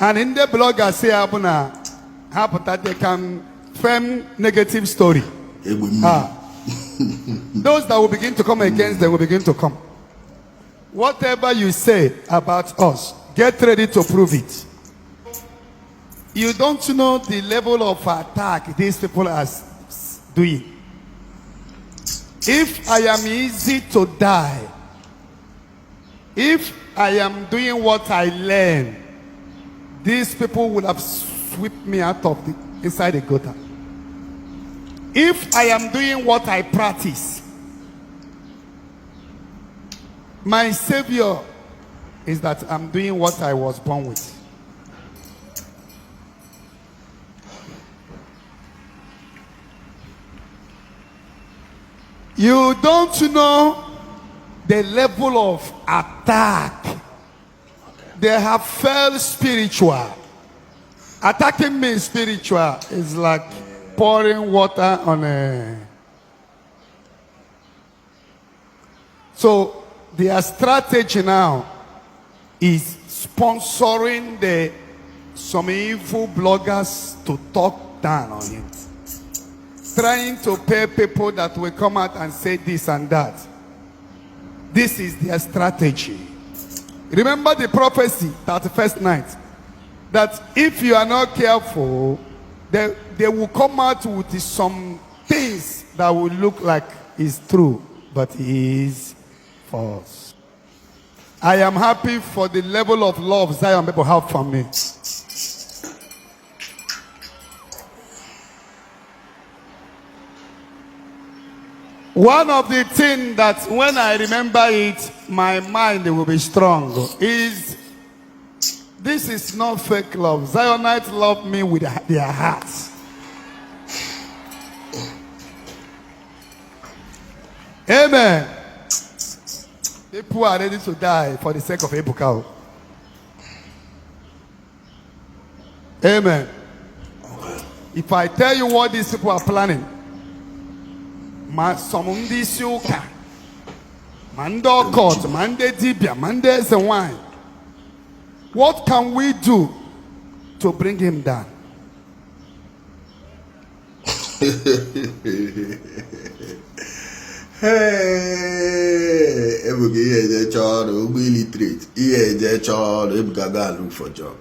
And in the blogger say abuna happen that they can frame negative story. Those that will begin to come against them will begin to come. Whatever you say about us, get ready to prove it. You don't know the level of attack these people are doing. If I am easy to die, if I am doing what I learn, these people would have swept me out of inside the gutter. If I am doing what I practice, my savior is that I'm doing what I was born with. You don't know the level of attack. They have felt spiritual. Attacking me spiritual is like pouring water on a... So their strategy now is sponsoring some evil bloggers to talk down on it. Trying to pay people that will come out and say this and that. This is their strategy. Remember the prophecy that the first night, that if you are not careful, they will come out with some things that will look like it's true, but it is false. I am happy for the level of love Zion people have for me. One of the things that when I remember it, my mind will be strong is, this is not fake love. Zionites love me with their hearts. Amen. People are ready to die for the sake of Ebuka. Amen. If I tell you what these people are planning, Mande court, Mande Dibia, Mande wine. What can we do to bring him down? Hey, every child will be illiterate. Here, child will look for job.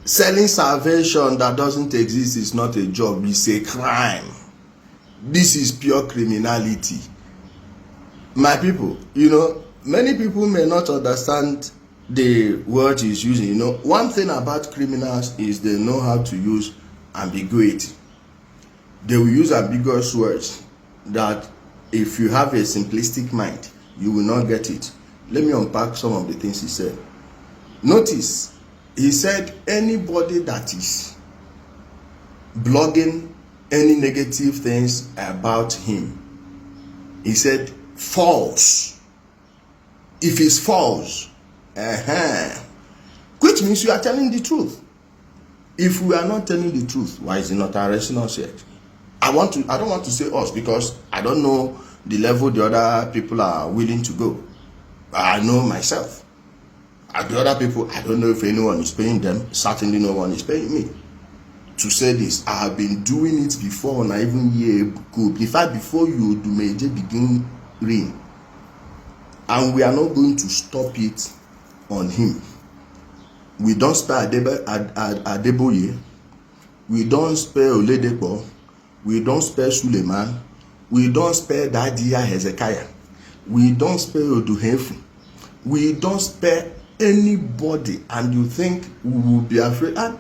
Selling salvation that doesn't exist is not a job, it's a crime. This is pure criminality. My people, many people may not understand the word he's using. One thing about criminals is they know how to use ambiguity. They will use ambiguous words that if you have a simplistic mind, you will not get it. Let me unpack some of the things he said. Notice, he said anybody that is blogging any negative things about him, he said false. If it's false, which means you are telling the truth. If we are not telling the truth, why is he not arresting us yet? I don't want to say us because I don't know the level the other people are willing to go. I know myself. The other people, I don't know if anyone is paying them. Certainly no one is paying me to say this. I have been doing it before, and I even year good. In fact, before you do major begin rain, and we are not going to stop it on him. We don't spare Adeboye. We don't spare Oledepo. We don't spare Suleiman. We don't spare Dadia Hezekiah. We don't spare Oduhefu. We don't spare anybody. And you think we will be afraid? And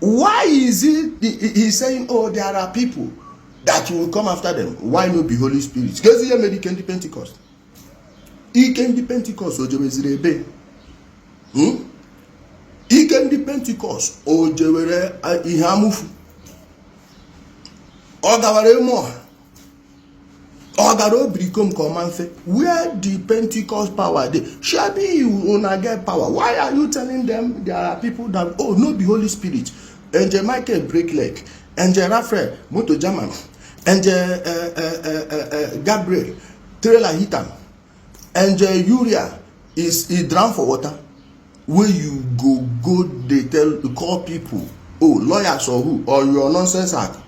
why is it he's saying, oh, there are people that will come after them? Why not be Holy Spirit? Because he made the Pentecost. He came the Pentecost. He came the Pentecost. Ihamufu. Where the Pentecost power they Shabi you wanna get power. Why are you telling them there are people that no be Holy Spirit? And Michael break leg, and Raphael moto German, and Gabriel trailer hit him, and Uriah is he drowned for water. Where you go go dey call people, oh, lawyers or who, or your nonsense act.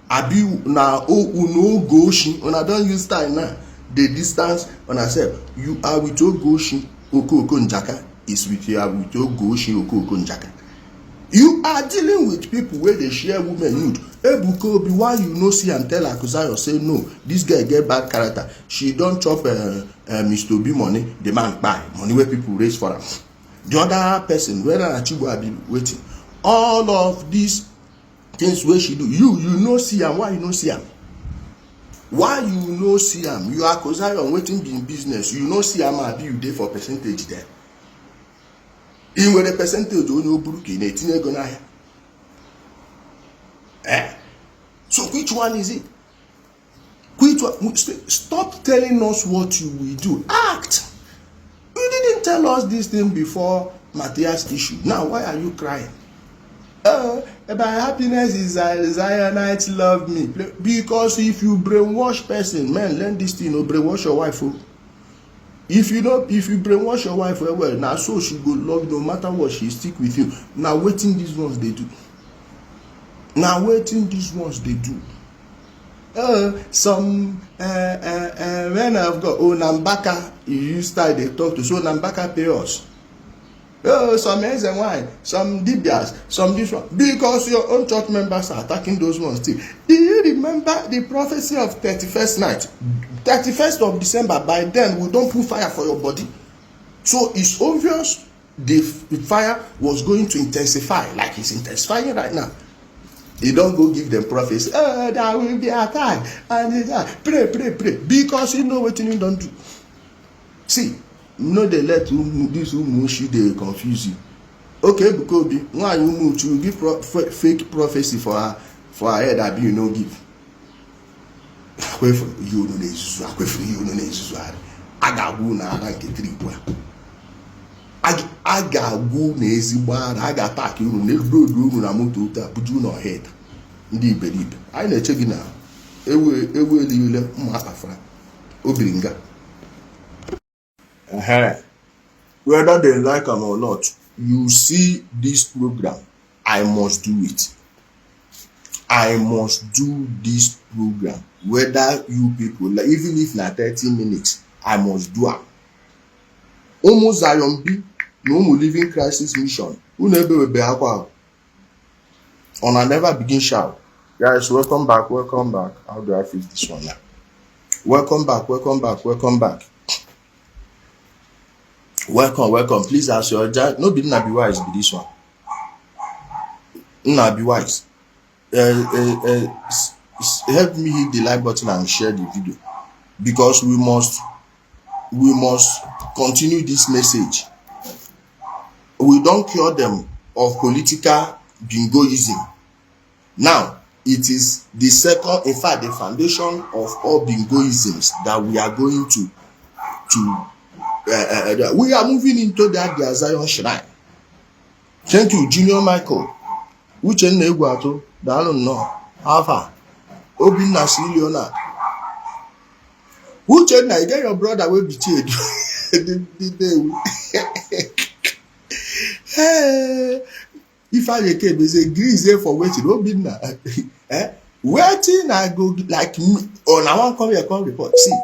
Abi na uno goshi, una don use time now. The distance on herself. You are with Ogoshi Oko Njaka is with you are with Ogoshi Oko Njaka. You are dealing with people where they share women nude. Ebuko be why you no see and tell Akusayo say no, this girl get bad character. She don't chop Mr. B money, the man buy money where people raise for her. The other person, whether Achibu be waiting. All of these things where she do, you no see am. Why you no see am? Why you no see am? You are Akusayo waiting be in business. You no see am abi you dey for percentage there. In with a percentage only Oburuki in 18 go na. So which one is it? Which one? Stop telling us what you will do. Act. You didn't tell us this thing before Matthias issue. Now why are you crying? My happiness is Zionites love me. Because if you brainwash person, man, learn this thing. No brainwash your wife. Oh. If you brainwash your wife well, now so she go love you no matter what, she stick with you. Now waiting these ones they do. Now waiting these ones they do. Some when I've got Nambaka, you start they talk to so Nambaka pay us. Some ends and wine, some dibias, some this one. Because your own church members are attacking those ones too. Do you remember the prophecy of 31st night? 31st of December, by then we don't put fire for your body. So it's obvious the fire was going to intensify, like it's intensifying right now. You don't go give them prophecy. There will be a time. And pray. Because you know what you don't do. See, no, they let this umushi they confuse you. Okay, because why you move to give fake prophecy for her head that you no give. You no need agwu na ala nke tribu agwu na ezigbo ara aga park unu na road unu na moto uta buju na head ndị iberibe anyị na-eche gị na ewe eliile ụmụ akpafara obiringa. Whether they like them or not, you see this program, I must do it. I must do this program. Whether you people, like, even if na 30 minutes, I must do it. Almost Zion B, no more living crisis mission. Who never be aqua. On I never begin shout. Guys, welcome back. How do I fix this one now? Welcome back. Welcome. Please ask your judge. No, be not be wise. Be this one. Not be wise. Help me hit the like button and share the video, because we must continue this message. We don't cure them of political bingoism. Now it is the second, in fact, the foundation of all bingoisms that we are going to we are moving into that their Zion shrine. Thank you, Junior Michael. Which Ndi Igbo ato? I don't know. Alpha. Obinna Siliona. Which you get your brother will be cheated. If I came, say grease there for waiting. Obinna. Waiting I go like me. Oh, now I come here, come report. See,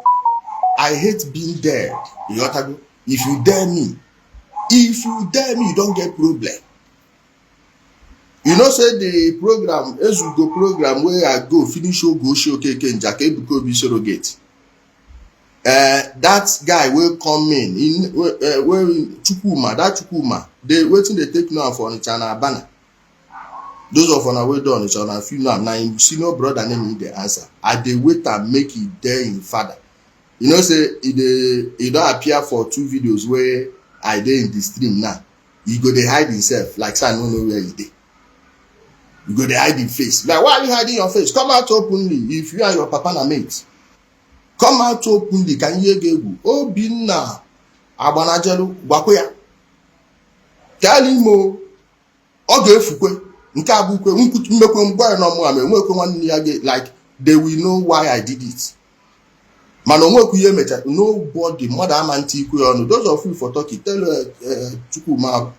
I hate being there. If you dare me, you don't get problem. You know, say the program, as you go program where I go finish show go show keke njake because be surrogate. That guy will come in where Chukuma, they waiting they take now for China banner. Those of on our way done it's on a few now senior brother name me the answer. I they wait and make it there in father. You know, say he don't appear for 2 videos where I dey in the stream now. He go they hide himself like say I don't know where he dey. You go they hide in face. Like, why are you hiding your face? Come out openly. If you and your papa na mates, come out openly. Can you get Obinna Abanajelu Gwakoya? Tell him oge fukwe nke abukwe nkutu mmekwe mgba no mo ame nwekwe nwanne ya ge, like they will know why I did it. Man onwekwe ye mecha nobody mother amanti ikwe onu. Those of you for talking tell Chukuma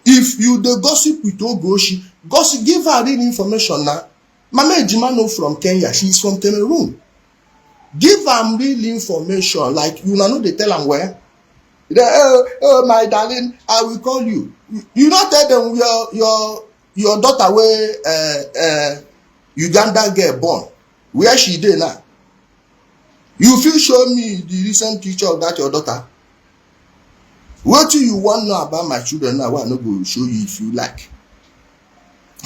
If you the gossip with Ogoshi, gossip, give her real information now. Mama Ejima no from Kenya, she's from Cameroon. Give am real information, like you know they tell am where. Oh my darling, I will call you. You not tell them your daughter where Uganda girl born, where she dey now. You fit show me the recent picture of that your daughter. What do you want to know about my children now? I no go show you if you like.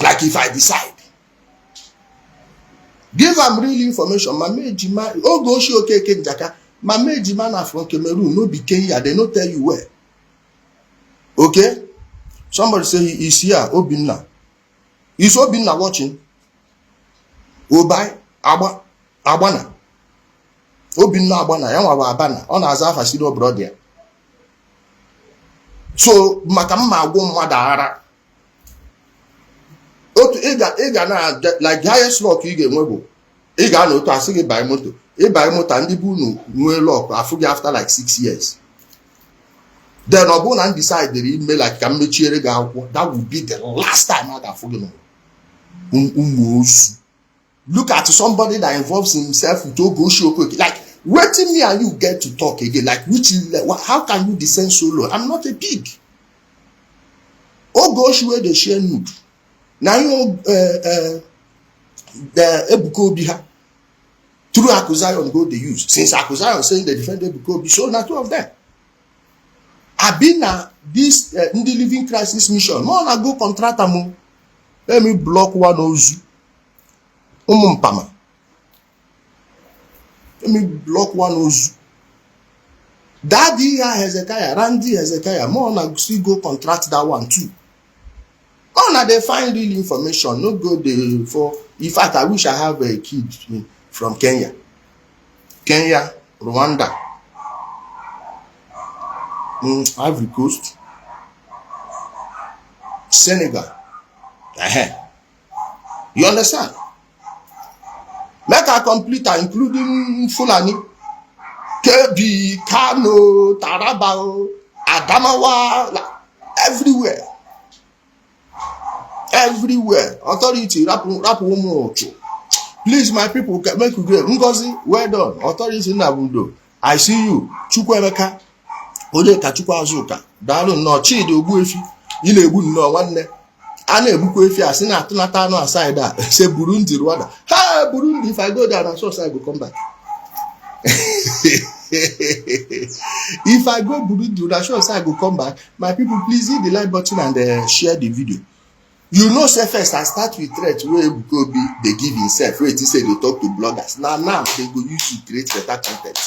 Like if I decide. Give am real information. Mama Ejima, Ogoshi Okeke Njaka. Mama Ejima na from Cameroon, no be Kenya. They no tell you where. Okay? Somebody say he is here. Obinna. Is Obinna watching? Obai Abana. Obinna Abana. Yanwa Abana. On aza fasido brother. So makamma agwo mwada ara. Otu ega na like highest lock you get nwebo. Ega no to asige buy motor. E buy motor ndi bu no nwe lock afugi after like 6 years. Then obu na decide the email like ka mechiere ga akwụkwọ. That will be the last time I afugi no. Look at somebody that involves himself with Ogoshi Okeke. Like waiting me and you get to talk again. Like how can you descend so low? I'm not a pig. Ogoshi where they share nude. Now you the Ebuko Obiha through accusation go they use. Since accusation saying they defend Ebuko Obi, so not two of them. I've been this Ndi Living Crisis Mission. More na go contract am. Let me block one ozu. Umumpama. Let me block one ozu. Daddy Hezekiah, Randy Hezekiah, more na still go contract that one too. Oh, now they find real information. No go there for. In fact, I wish I have a kid from Kenya, Rwanda, Ivory Coast, Senegal. You understand? Make a complete, including Fulani, Kebi, Kano, Taraba, Adamawa, everywhere. Everywhere. Authority, rap woman. Please, my people, make you great. Ngozi, well done. Authority in Abundo. I see you. Chukwemeka. Ode Kachukwa Azuka. Dalu no Chidi Ogbuefi. Ile Egbu no nwanne. Ana Ebuko Efi asina atunata no aside that. Say Burundi, Rwanda. Ha, Burundi, if I go there, I'm sure I go come back. If I go Burundi, I'm sure I go come back. My people, please hit the like button and share the video. You know, say first I start with threat where Ebuko Obi they give himself. Wait, he say they talk to bloggers. Now they go use to create better content.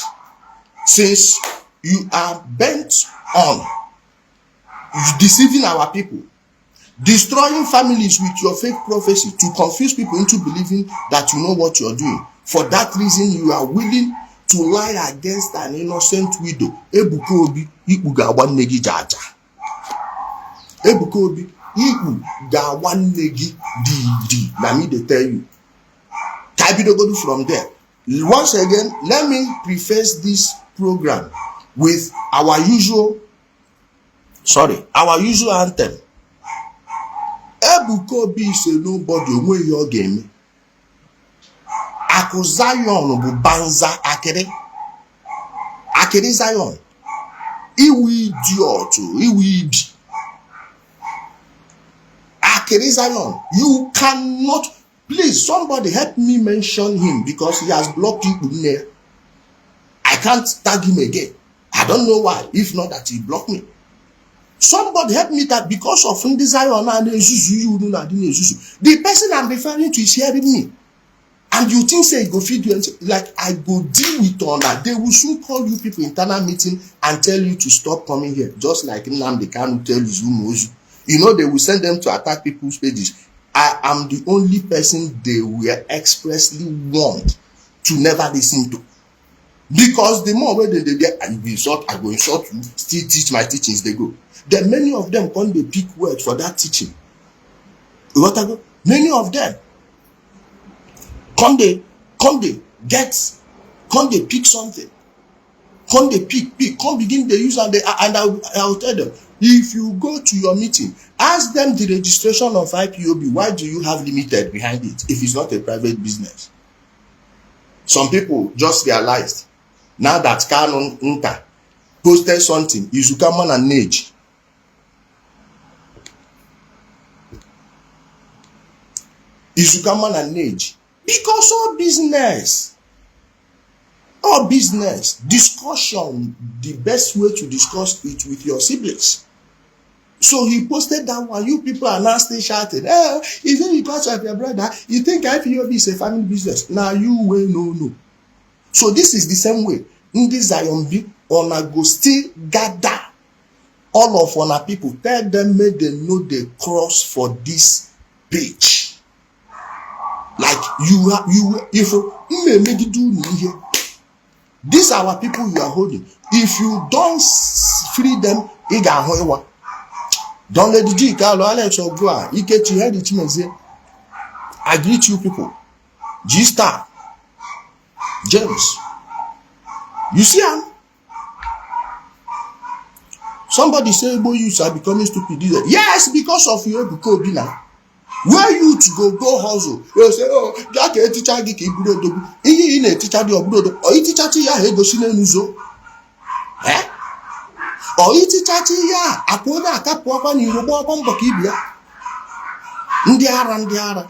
Since you are bent on deceiving our people, destroying families with your fake prophecy to confuse people into believing that you know what you're doing. For that reason, you are willing to lie against an innocent widow. Ebuko Obi, Iku ga nwanne gi jaja. Ebuko Obi, Iku ga nwanne gi di. Na me they tell you. Type it go from there. Once again, let me preface this program with our usual anthem. Ebuko Obi say nobody onwe your game. Accusation bu banza akere Zion. Iwi idiot, iwi ibi. Akere Zion, you cannot. Please, somebody help me mention him because he has blocked you there. I can't tag him again. I don't know why. If not that he blocked me. Somebody help me that because of Ndi Zion and the person I'm referring to is hearing me. And you think say go feed you like I go deal with all that. They will soon call you people internal meeting and tell you to stop coming here. Just like Nnamdi Kanu tell you. You know they will send them to attack people's pages. I am the only person they will expressly want to never listen to. Because the more when they get, I go insult you, still teach my teachings, they go. Then many of them come they pick words for that teaching. What I go? Many of them come they pick something. Come they pick, come begin they use and I'll tell them, If you go to your meeting, ask them the registration of IPOB. Why do you have limited behind it if it's not a private business? Some people just realized now that Canon Nka posted something, Izukaman and Nage. Izukaman and Nage. Because all business, discussion, the best way to discuss it with your siblings. So he posted that one. You people are now still shouting, "Oh, is it because of your brother? You think IPOB is a family business?" Now you will no. So this is the same way. Ndi Zion B, ona go still gather all of ona people. Tell them, make them know the cross for this page. Like if you make it do here. These are our people you are holding. If you don't free them, don't let the G Carlo Alex or Gua. You get to hear the team and say, I greet you people. G Star, James. You see him? Somebody say, boy, you are becoming stupid. Yes, because of you, because now. Where you to go hustle? You say, oh, Jack a teacher geek in a teacher the obrodo, or it teacher ya he go sine nuzo. Eh? Or it teacher ya, Apona Capuapa ni Robo Bombokibia. Ndiara.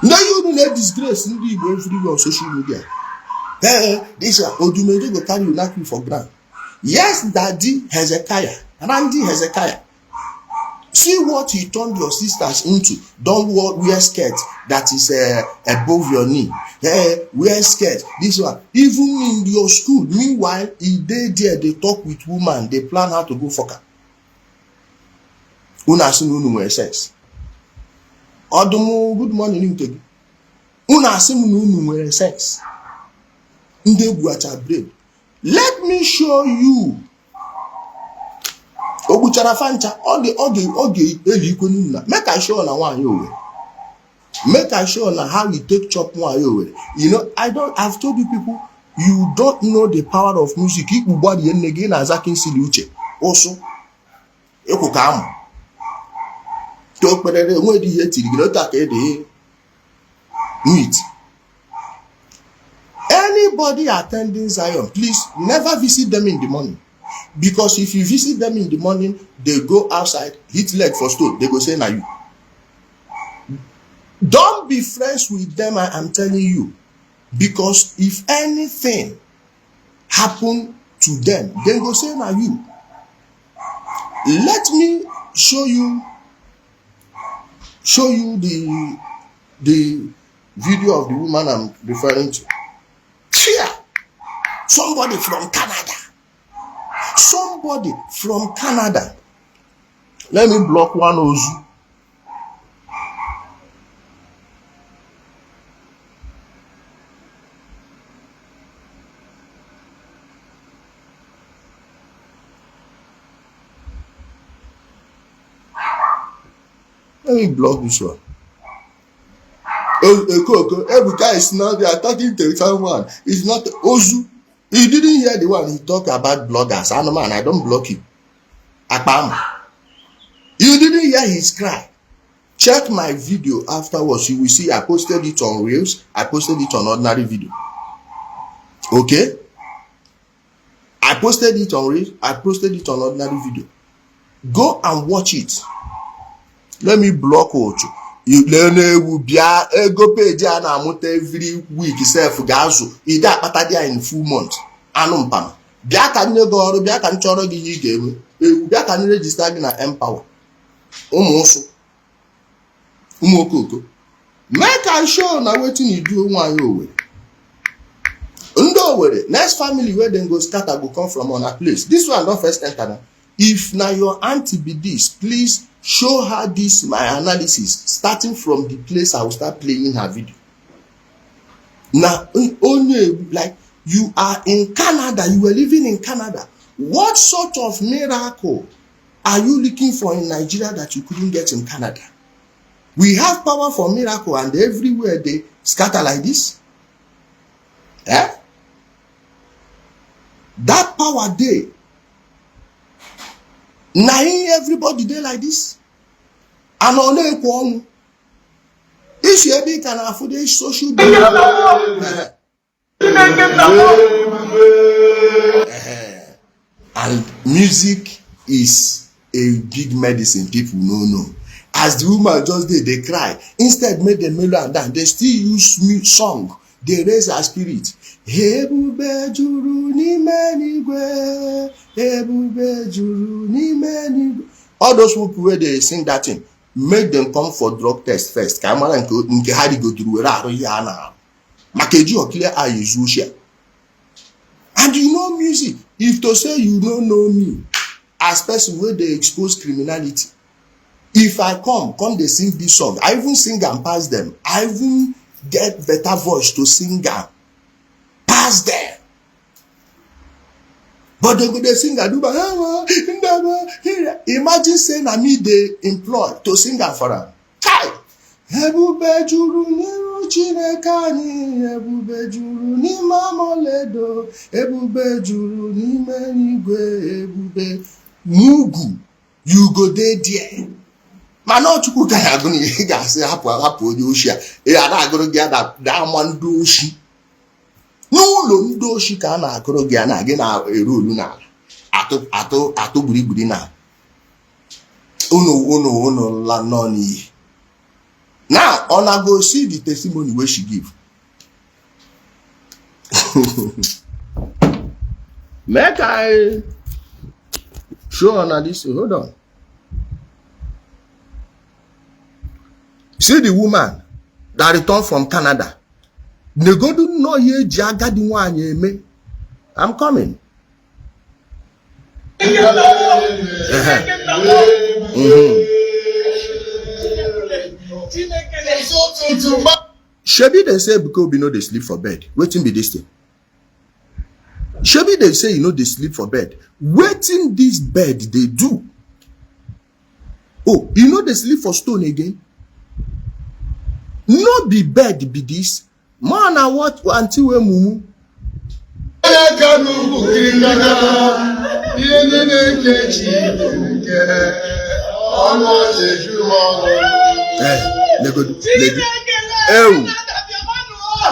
No, you don't have disgrace in the everywhere on social media. This Odumedo go carry you like you for grant. Yes, Daddy Hezekiah, Randy Hezekiah. See what he turned your sisters into. Don't wear skirt that is above your knee. Wear skirt. This one. Even in your school, meanwhile, they talk with women. They plan how to go fuck her. Una sin unu wear sex. Odumo, good morning, you Una sin unu wear sex. Nde guacha brain. Let me show you. Oguchara fancha, make I show on one you. Make I show on how you take chop one you. You know, I've told you people, you don't know the power of music. Iku body and again as I can see Luche. Also, Eko Kam. Talk better than where the yet you not meet. Anybody attending Zion, please never visit them in the morning. Because if you visit them in the morning, they go outside, hit leg for stone, they go say, "Na you." Don't be friends with them, I am telling you. Because if anything happen to them, they go say, "Na you." Let me show you the video of the woman I'm referring to. Here, somebody from Canada. Somebody from Canada. Let me block one Ozu. Let me block this one. Every guy is now they are talking to someone. It's not Ozu. He didn't hear the one he talked about bloggers. I know, man, I don't block him. Akpam. You didn't hear his cry. Check my video afterwards. You will see I posted it on Reels. I posted it on ordinary video. Okay? I posted it on Reels. I posted it on ordinary video. Go and watch it. Let me block Ocho. You learn go pay Diana every week self gazu. Ida patadia in full month. Anumpam. Bia can you go bia can choro gi game. Bia can register na empower. Umoso. Umokoko. Make I show na wetin you do one you Ndo were next family where then go scatter go come from on a place. This one not first enter. If now your auntie be this, please show her this my analysis starting from the place I will start playing her video. Now only like you are in Canada, you were living in Canada. What sort of miracle are you looking for in Nigeria that you couldn't get in Canada? We have power for miracle and everywhere they scatter like this. Eh? That power day. Now everybody there like this. And on a Ishi Ebi can afford a social media. And music is a big medicine people no know. As the woman just did, they cry. Instead, make them mellow and dance. They still use song. They raise her spirit. Ebube juru n'ime n'igwe, ebube juru n'ime n'igwe. All those people where they sing that thing, make them come for drug test first. Kamala nke hari go through where arụ ya na. Makeji or clear eye is Russia. And you know music. If to say you don't know me, as person where they expose criminality. If I come they sing this song. I even sing and pass them. I even get better voice to sing and pass them. But they go they sing and do imagine saying I me they employ to sing and for them. Kai! Ebube juru n'iru Chineke anyị, ebube juru n'ime amoledo, ebube juru n'ime n'igwe, ebube mugu. You go there. Mana Chukwu ka ya gụnụ ị ga-asị hapụ onye oshi a. Ị na-agụrụ gị da ama ndị oshi. N'ụlọ ndị oshi ka a na-agụrụ gị na gị na-eru olu n'ala. Atụ gburugburu na. Unu la nọ n'iyi. Now, I go see the testimony where she give. Make I show on this. Hold on. See the woman that returned from Canada. They go to know ye jaga di wanye me. I'm coming. Shebi they say because we know they sleep for bed. Waiting be this thing. Shebi they say you know they sleep for bed. Waiting this bed they do. Oh, you know they sleep for stone again. No be bed be this. Man, I watch until we mumu.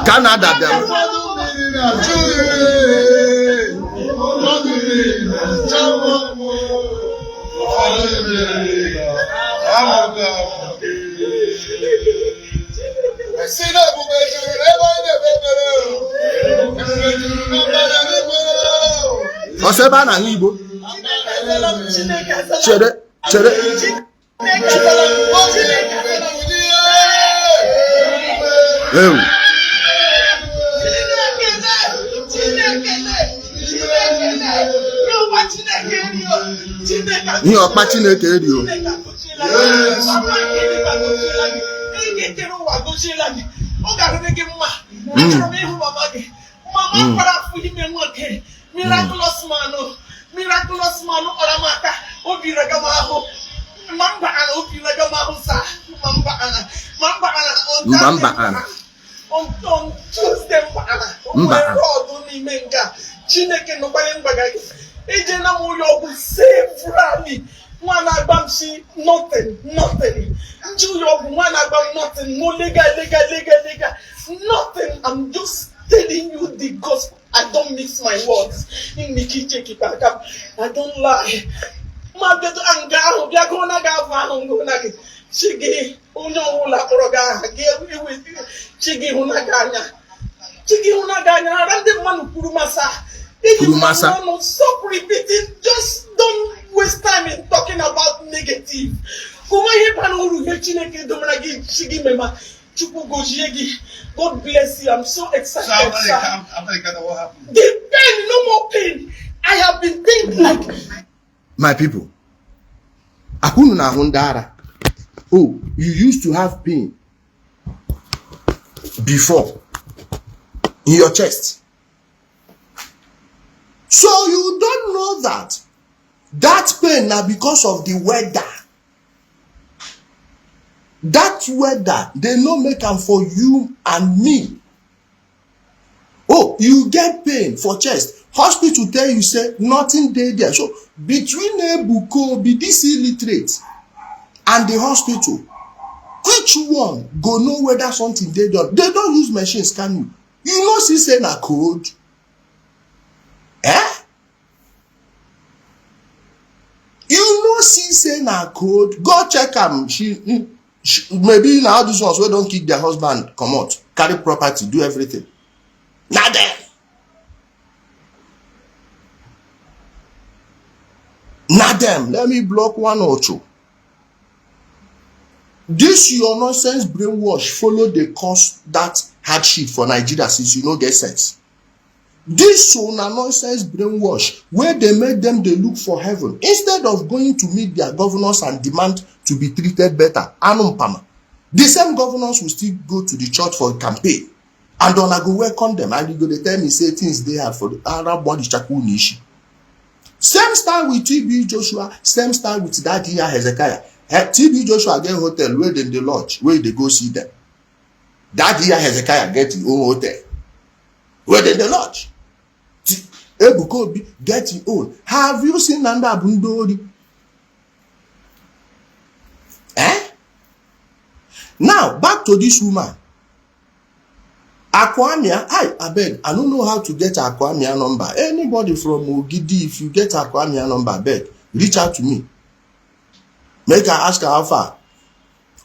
Canada Ọsẹba Igbo. Chere. Ni ọkpa Chineke eri o. Miraculous man, Oramaka, Obiragamaho, Mamba and Obiragamahusa, Mamba Anna, on Tuesday, only Menga, Chineke no Bayambaga, Ijele Muyo save Rami, one Abamshi, nothing, Juyo, one Abam, nothing, no lega, nothing. I'm just telling you the gospel. I don't mix my words. I don't lie. My better anger, Biagona Gava, Chigi, Unola Oroga, gave with Chigi Hunaganya. Chigi Hunaganya, random one Kurumasa. If you want stop repeating, just don't waste time in talking about negative. God bless you. I'm so excited. What happened? The pain, no more pain. I have been thinking like my people. Akunu Hundara. Oh, you used to have pain before in your chest. So you don't know that pain now because of the weather. That weather, they no make am for you and me. Oh, you get pain for chest. Hospital tell you say nothing dey there. So between Ebuko, be this illiterate, and the hospital, which one go know whether something dey done? They don't use machine scan you. You know, see say na code. You know, see say na code. Go check am. Maybe now these ones wey don kick their husband comot, carry property, do everything. Na them. Na them. Let me block one or two. This your nonsense brainwash follow dey cause that hardship for Nigeria since you no get sense. This una nonsense brainwash where they make them dey look for heaven instead of going to meet their governors and demand to be treated better. Anumpama. The same governors will still go to the church for campaign, and una go welcome them, and you go dey tell me say things dey hard for the Arab body chaku Ishi. Same style with TB Joshua, same style with that year Hezekiah. TB Joshua get hotel where dem dey lodge, where they go see them. That year Hezekiah get his own hotel where dem dey lodge. Ebuko get his own. Have you seen Nanda Abundori? Now back to this woman. Akwamia, I beg, I don't know how to get Akwamia number. Anybody from Ogidi, if you get Akwamia number, beg, reach out to me. Make her ask her how far.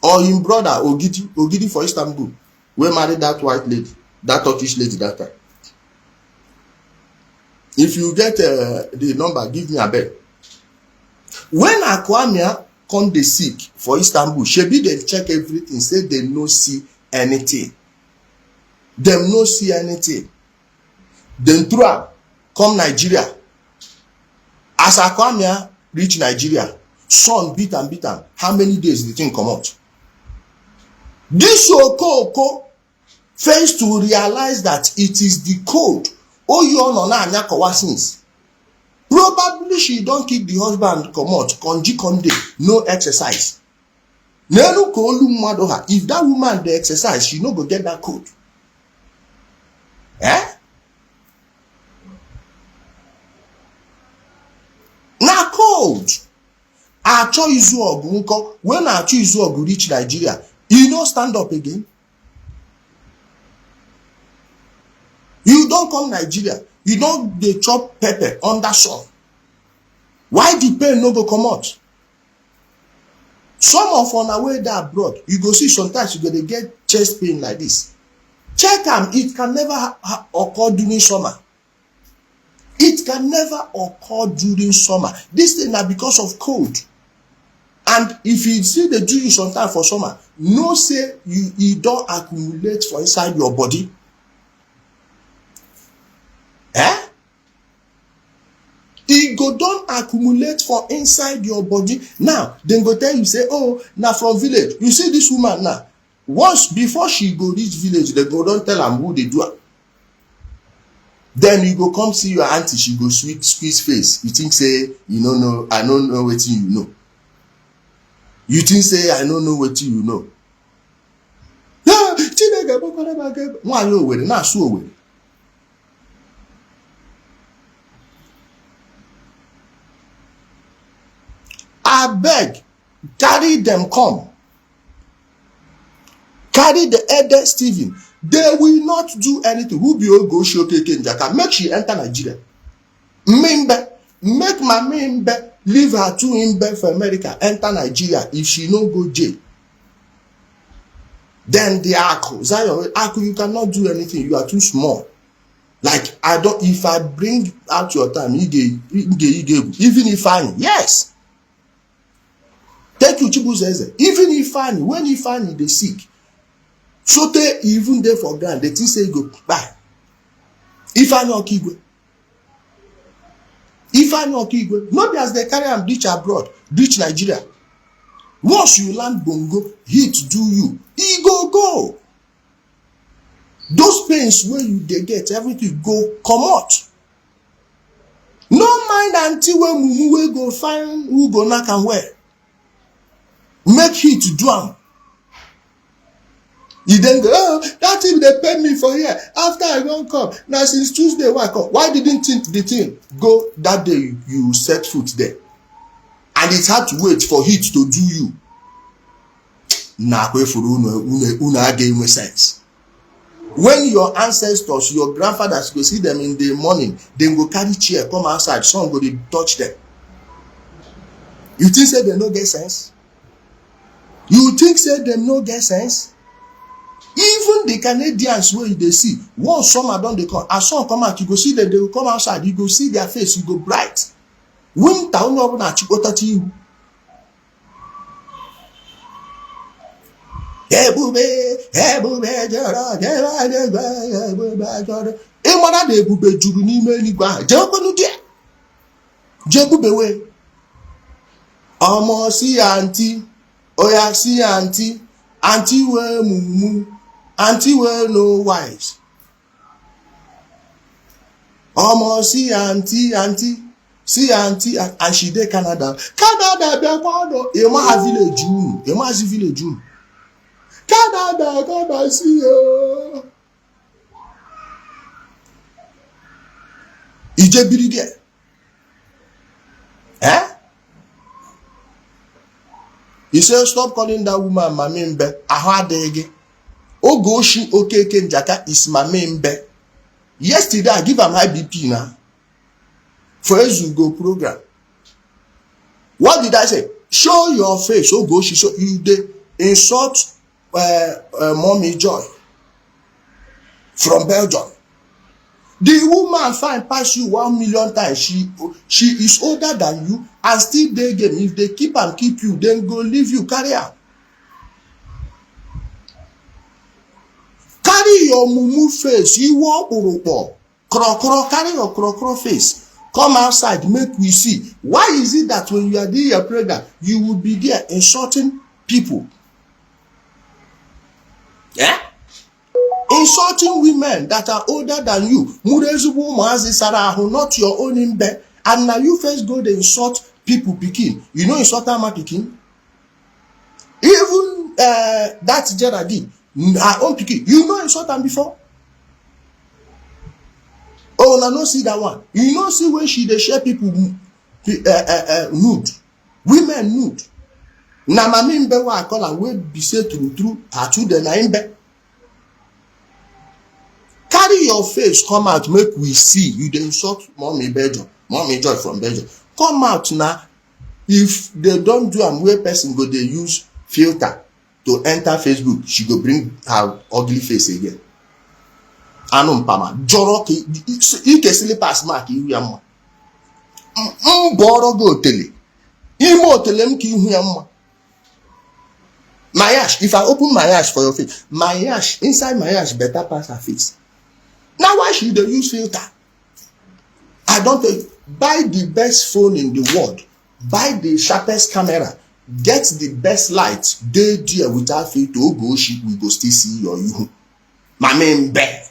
Or him brother, Ogidi for Istanbul, we married that white lady, that Turkish lady that time. If you get the number, give me a beg. When Akwamia come dey sick for Istanbul, shebi dem check everything, say they no see anything. Dem no see anything. Dem throw am come Nigeria. As Akwamia reach Nigeria, sun beat am. How many days the thing comot? This Okoko fails to realize that it is the code. Oyonona Anyakowa since. Probably she don kick the husband comot, konji konde, no exercise. Nenu ko olu mmadu ha. If that woman dey exercise, she no go get that code. Na code. Acho Izuogu nko. When Acho Izuogu reach Nigeria, he no stand up again. You don't come Nigeria, you don't dey chop pepper under sun. Why the pain no go comot? Some of una wey dey abroad, you go see sometimes you go dey get chest pain like this. Check am, it can never occur during summer. It can never occur during summer. This thing na because of cold. And if you see the do you sometimes for summer, no say you don accumulate for inside your body. E go don accumulate for inside your body. Now dem go tell you say, oh, na from village. You see this woman now, once before she go reach village, dem go don tell am who dey do am. Then you go come see your auntie, she go squeeze face. You think say you no know, I no know wetin you know. You think say I no know wetin you know. Chineke bokoreba ge nwanyi Owere na asu Owere. I beg, carry them come. Carry the elder Stephen. They will not do anything. Who be go show keke njaka? Make she enter Nigeria. Mimbe, make my Mimbe leave her to Mimbe for America. Enter Nigeria. If she no go jail, then the Aku, Zion, Aku, you cannot do anything. You are too small. Like I don't. If I bring out your time, even if I yes. Take you Chibuzeze. Even Ifani, when Ifani dey sick, so they even there for grand, they think say go bye. Ifani Okigwe. Ifani Okigwe. Not as they carry am reach abroad, reach Nigeria. Once you land bongo, hit do you. E go. Those pains where you dey get, everything go comot. No mind until when mumu wey go find who go knock and where. Make it do am. You then go, oh, that thing they pay me for here. After I don't come. Now since Tuesday, why come? Why didn't the thing go that day you set foot there? And it had to wait for heat to do you. Nah, for una game sense. When your ancestors, your grandfathers go see them in the morning, they go carry chair, come outside, some go touch them. You think say they no get sense? You think say them no get sense? Even the Canadians where they see, once summer don dey come, as sun come out, you go see them, they will come outside, you go see their face, you go bright. Winter only open at chikota to you. Ịmara na ebube juru n'ime eluigwe ahụ. Jekwenu die. Jebube we. Omo si auntie. Oya si auntie. Auntie we mumu. Auntie we no wise. Omo si auntie, auntie. See auntie and she dey Canada. Canada be kwado. Ema village unu. Ema village unu. Canada, come and see you. Ije birige. He said, stop calling that woman Mamimbe. Ahadege. Ogoshi okeke njaka is Mamimbe. Yesterday, I give him high BP now. For a go program. What did I say? Show your face. Ogoshi, so you dey insult Mommy Joy from Belgium. The woman fine pass you 1 million times. She is older than you and still dey game. If they keep and keep you, then go leave you. Carry her. Carry your mumu face. You walk urupo. Krokro, carry your krokro face. Come outside, make we see. Why is it that when you are doing your program, you will be there insulting people? Yeah? Insulting women that are older than you. Murezubu Mazi Sarahu, not your own imbe. And now you first go to insult people picking. You know insult Ama picking? Even that Geraldine, her own picking. You know insult them before? Oh, na no see that one. You know see when she dey share people nude. Women nude. Na mami imbe wa call am wey be say true her children na imbe. Carry your face come out make we see. You dey insult Mommy Belgium, Mommy Joy from Belgium. Come out now. If they don't do am where person go dey use filter to enter Facebook, she go bring her ugly face again. Anu mpama joro ke ike slippers mark ihu ya mma. Mboro go Otele. Ime Otele m ki ihu ya mma. My ash, if I open my ash for your face, my ash inside my ash better pass her face. Now why should they use filter? I don't buy the best phone in the world, buy the sharpest camera, get the best light, dey there without filter. Go she we go still see your you. My main bed.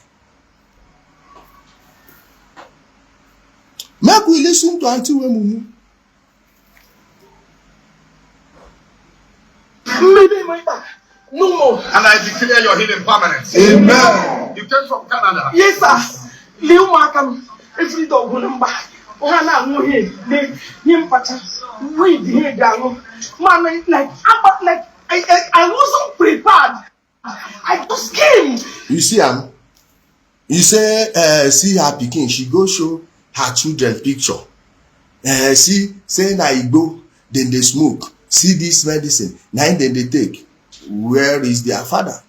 Make we listen to Auntie Wemumu. No more. And I declare your healing permanent. Amen. You came from Canada. Yes, sir. Liu Makam, every dog will number. Ohana, no here, him pattern. Read here, Galo. Man, like, I wasn't prepared. I just came. You see, you say, see her picking, she go show her children picture. See, say na Igbo, then they smoke. See this medicine, now then they take. Where is their father?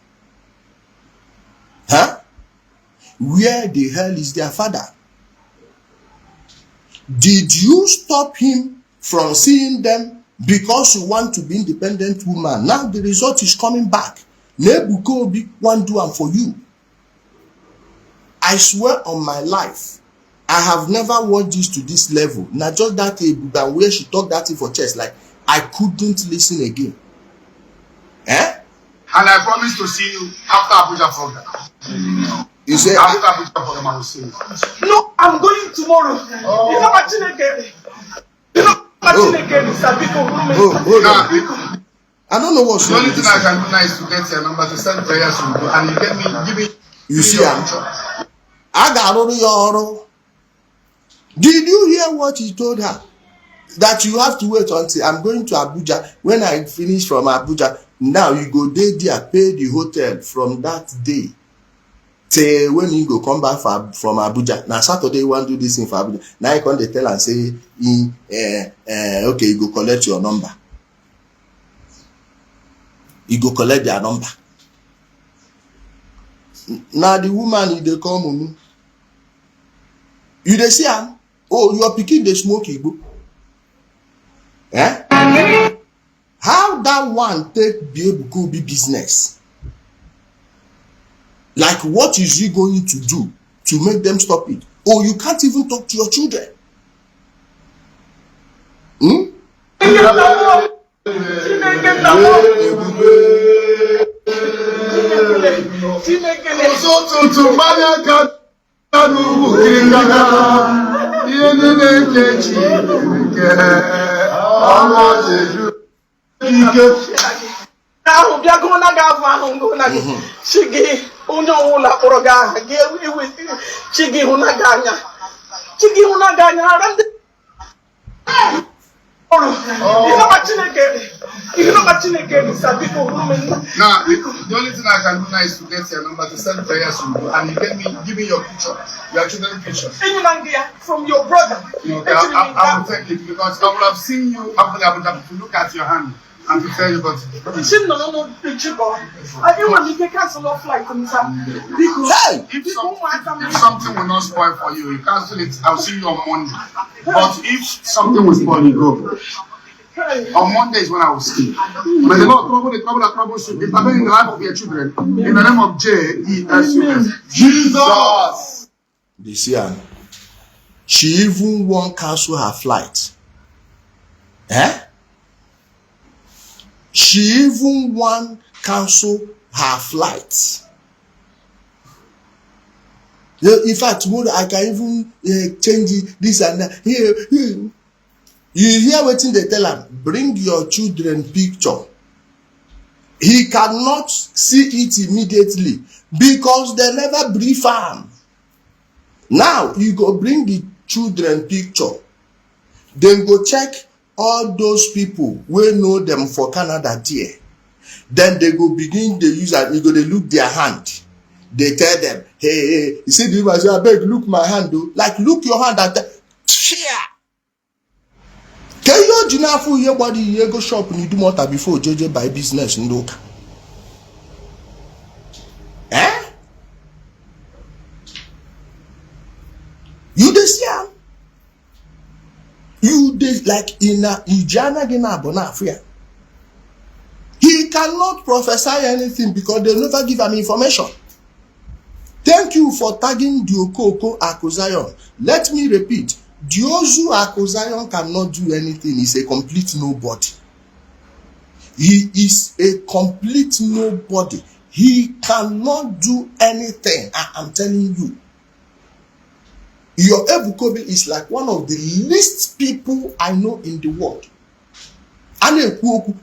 Huh? Where the hell is their father? Did you stop him from seeing them because you want to be independent woman? Now the result is coming back. Nebuko Obi want do am for you. I swear on my life, I have never watched this to this level. Now just that Ebuba where she talked that thing for chest, like I couldn't listen again. Eh? And I promise to see you after Abuja program. You say After Abuja program, I will see you. No, I'm going tomorrow. Oh. You know what again? You know what again? hold on. I don't know what's The only thing I can do now is to get your number to send prayers to you, and you give me. You see, I got all your. Did you hear what he told her? That you have to wait until I'm going to Abuja. When I finish from Abuja, now you go there, pay the hotel from that day till when you go come back from Abuja. Now Saturday you want to do this thing for Abuja. Now you come they tell and say, okay, you go collect your number. You go collect their number. Now the woman they come, you they see her. Oh, your pikin they smoke Igbo. Eh? How that one take be able to be business? Like what is he going to do to make them stop it? Oh, you can't even talk to your children. Ahụ bịa gụọ na ga-afụ ahụ ngụ na gị chi gị onye ọwụla kpọrọ gị aha gị ewe chi gị hụ na gị anya ara ndị ọrụ ihe nọba Chineke bisa biko hụrụ m nna. Now, the only thing I can do now is to get your number to send prayers to you, and you give me your picture, your children's picture. From your brother. Okay, I will take it because I would have seen you after the Abuja to look at your hand and to tell you, but I didn't want to cancel off flight because if something will not spoil for you, you cancel it. I'll see you on Monday. But if something will spoil, you go. On Monday is when I will see. But the Lord troubles you. If I in the life of your children, in the name of Jesus. This year, she even won't cancel her flight. She even won't cancel her flight. In fact, tomorrow I can even change this and that. Here. You hear what they tell him? Bring your children picture. He cannot see it immediately because they never brief him. Now you go bring the children picture. Then go check all those people we know them for Canada there. Then they go begin to use and you go they look their hand. They tell them, hey, you see the I beg, look my hand, though. Like look your hand and can you jinafu your body you go shop and you do more before JJ buy business in look? You this year? You this like in a Ijana Gina Bonafria. He cannot prophesy anything because they never give him information. Thank you for tagging the Okoko accusation. Let me repeat. Diozu accusation cannot do anything. He's a complete nobody. He is a complete nobody. He cannot do anything. I'm telling you. Your Ebukobi is like one of the least people I know in the world.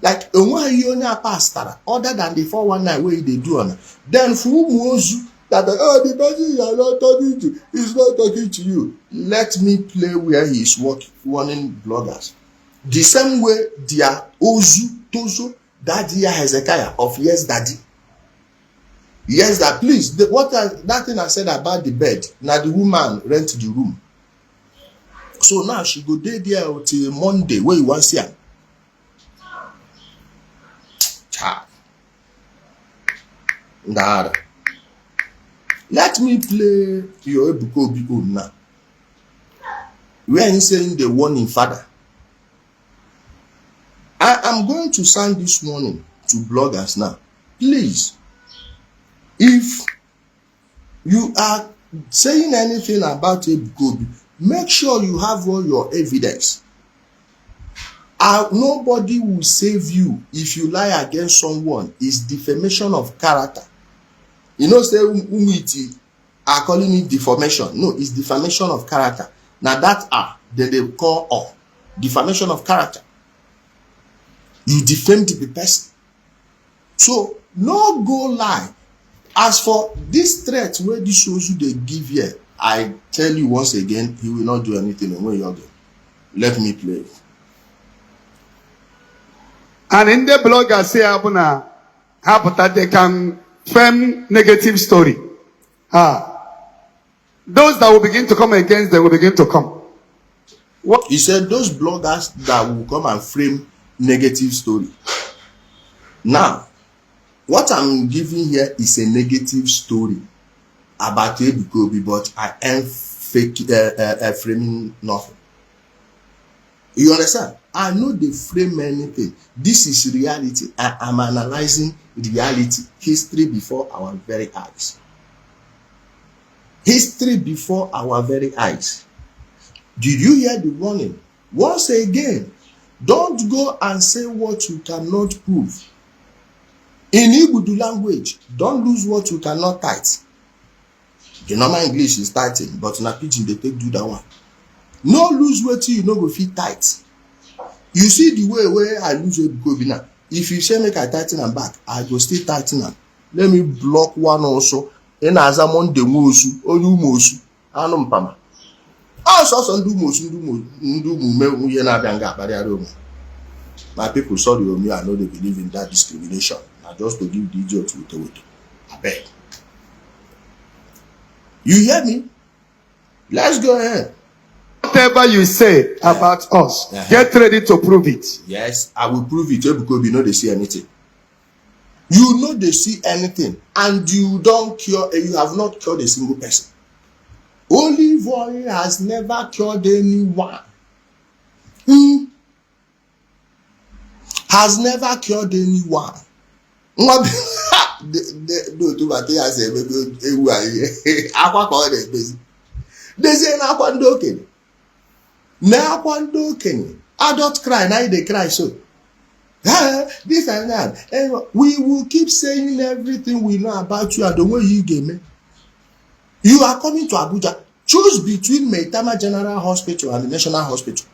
Like a pastor, other than the 419 way they do on. Then Fumozu that the person you are not talking to is not talking to you. Let me play where he is warning bloggers. The same way their Ozu Tozo Daddy Hezekiah of Yes Daddy. Yes, that please. That thing I said about the bed. Now the woman rent the room. So now she go there till Monday where you want to see her. Nah. Let me play your Ebukobi now. Where he's saying the warning father. I am going to send this warning to bloggers now. Please. If you are saying anything about Ebukobi, make sure you have all your evidence. Nobody will save you if you lie against someone. It's defamation of character. You know, say Umiti are calling it defamation. No, it's defamation of character. Now that they call defamation of character. You defamed the person. So no go lie. As for this threat where this shows you they give here, I tell you once again, he will not do anything when you're there. Let me play. And in the blogger say abuna that they can frame negative story. Those that will begin to come against them will begin to come. What he said, those bloggers that will come and frame negative story. Now, what I'm giving here is a negative story about Ebukobi, but I am framing nothing. You understand? I know they frame anything. This is reality. I am analyzing reality, history before our very eyes. History before our very eyes. Did you hear the warning? Once again, don't go and say what you cannot prove. In Igbo language, don't lose what you cannot tight. The normal English is tighten, but in a pidgin they take do that one. No lose weight you no go fit tight. You see the way where I lose weight go be now. If you say make I tighten am back, I go still tighten am. Let me block one also. In azamon de mosu, olu mosu, anu mpama. Also ndu mosu ndu mume uye na bianga bari. My people, sorry on me, I know they believe in that discrimination. Now just to give the idiot with I beg. You hear me? Let's go ahead. Whatever you say about us, get ready to prove it. Yes, I will prove it because you know they see anything. You know they see anything, and you don't cure. You have not cured a single person. Olive oil has never cured anyone. Has never cured anyone. They say na kwando okenye. Na kwando okenye. Adult cry, now they cry so. This and that. We will keep saying everything we know about you and the way you get me. You are coming to Abuja. Choose between Maitama General Hospital and the National Hospital.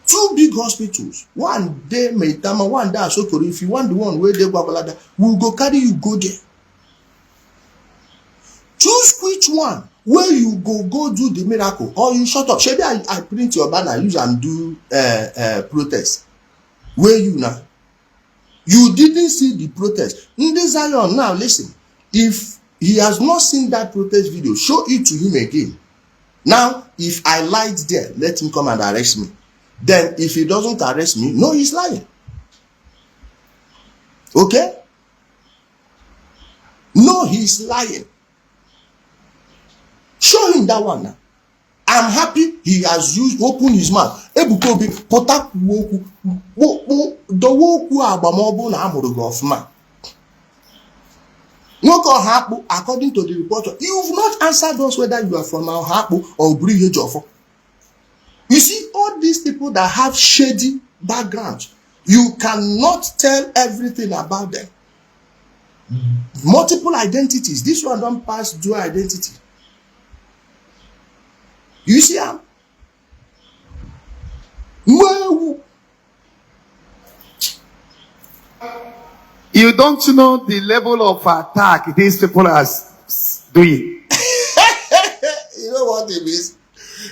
Two big hospitals. One day Maitama, one day Asokoro. If you want the one where they Babalada, we'll go carry you go there. Choose which one where you go do the miracle, or you shut up. Maybe I print your banner, use and do protest. Where you now? You didn't see the protest. Ndi Zion, now listen. If he has not seen that protest video, show it to him again. Now, if I lied there, let him come and arrest me. Then, if he doesn't arrest me, no, he's lying. Okay? No, he's lying. Show him that one now. I'm happy he has opened his mouth. Ebukobi, potak woku, the woku abamobu na amurugo of man. According to the reporter, you've not answered us whether you are from our Hapu or Bridge of. You see, all these people that have shady backgrounds, you cannot tell everything about them. Multiple identities. This one don't pass dual identity. You see how? You don't know the level of attack these people are doing. You know what it means?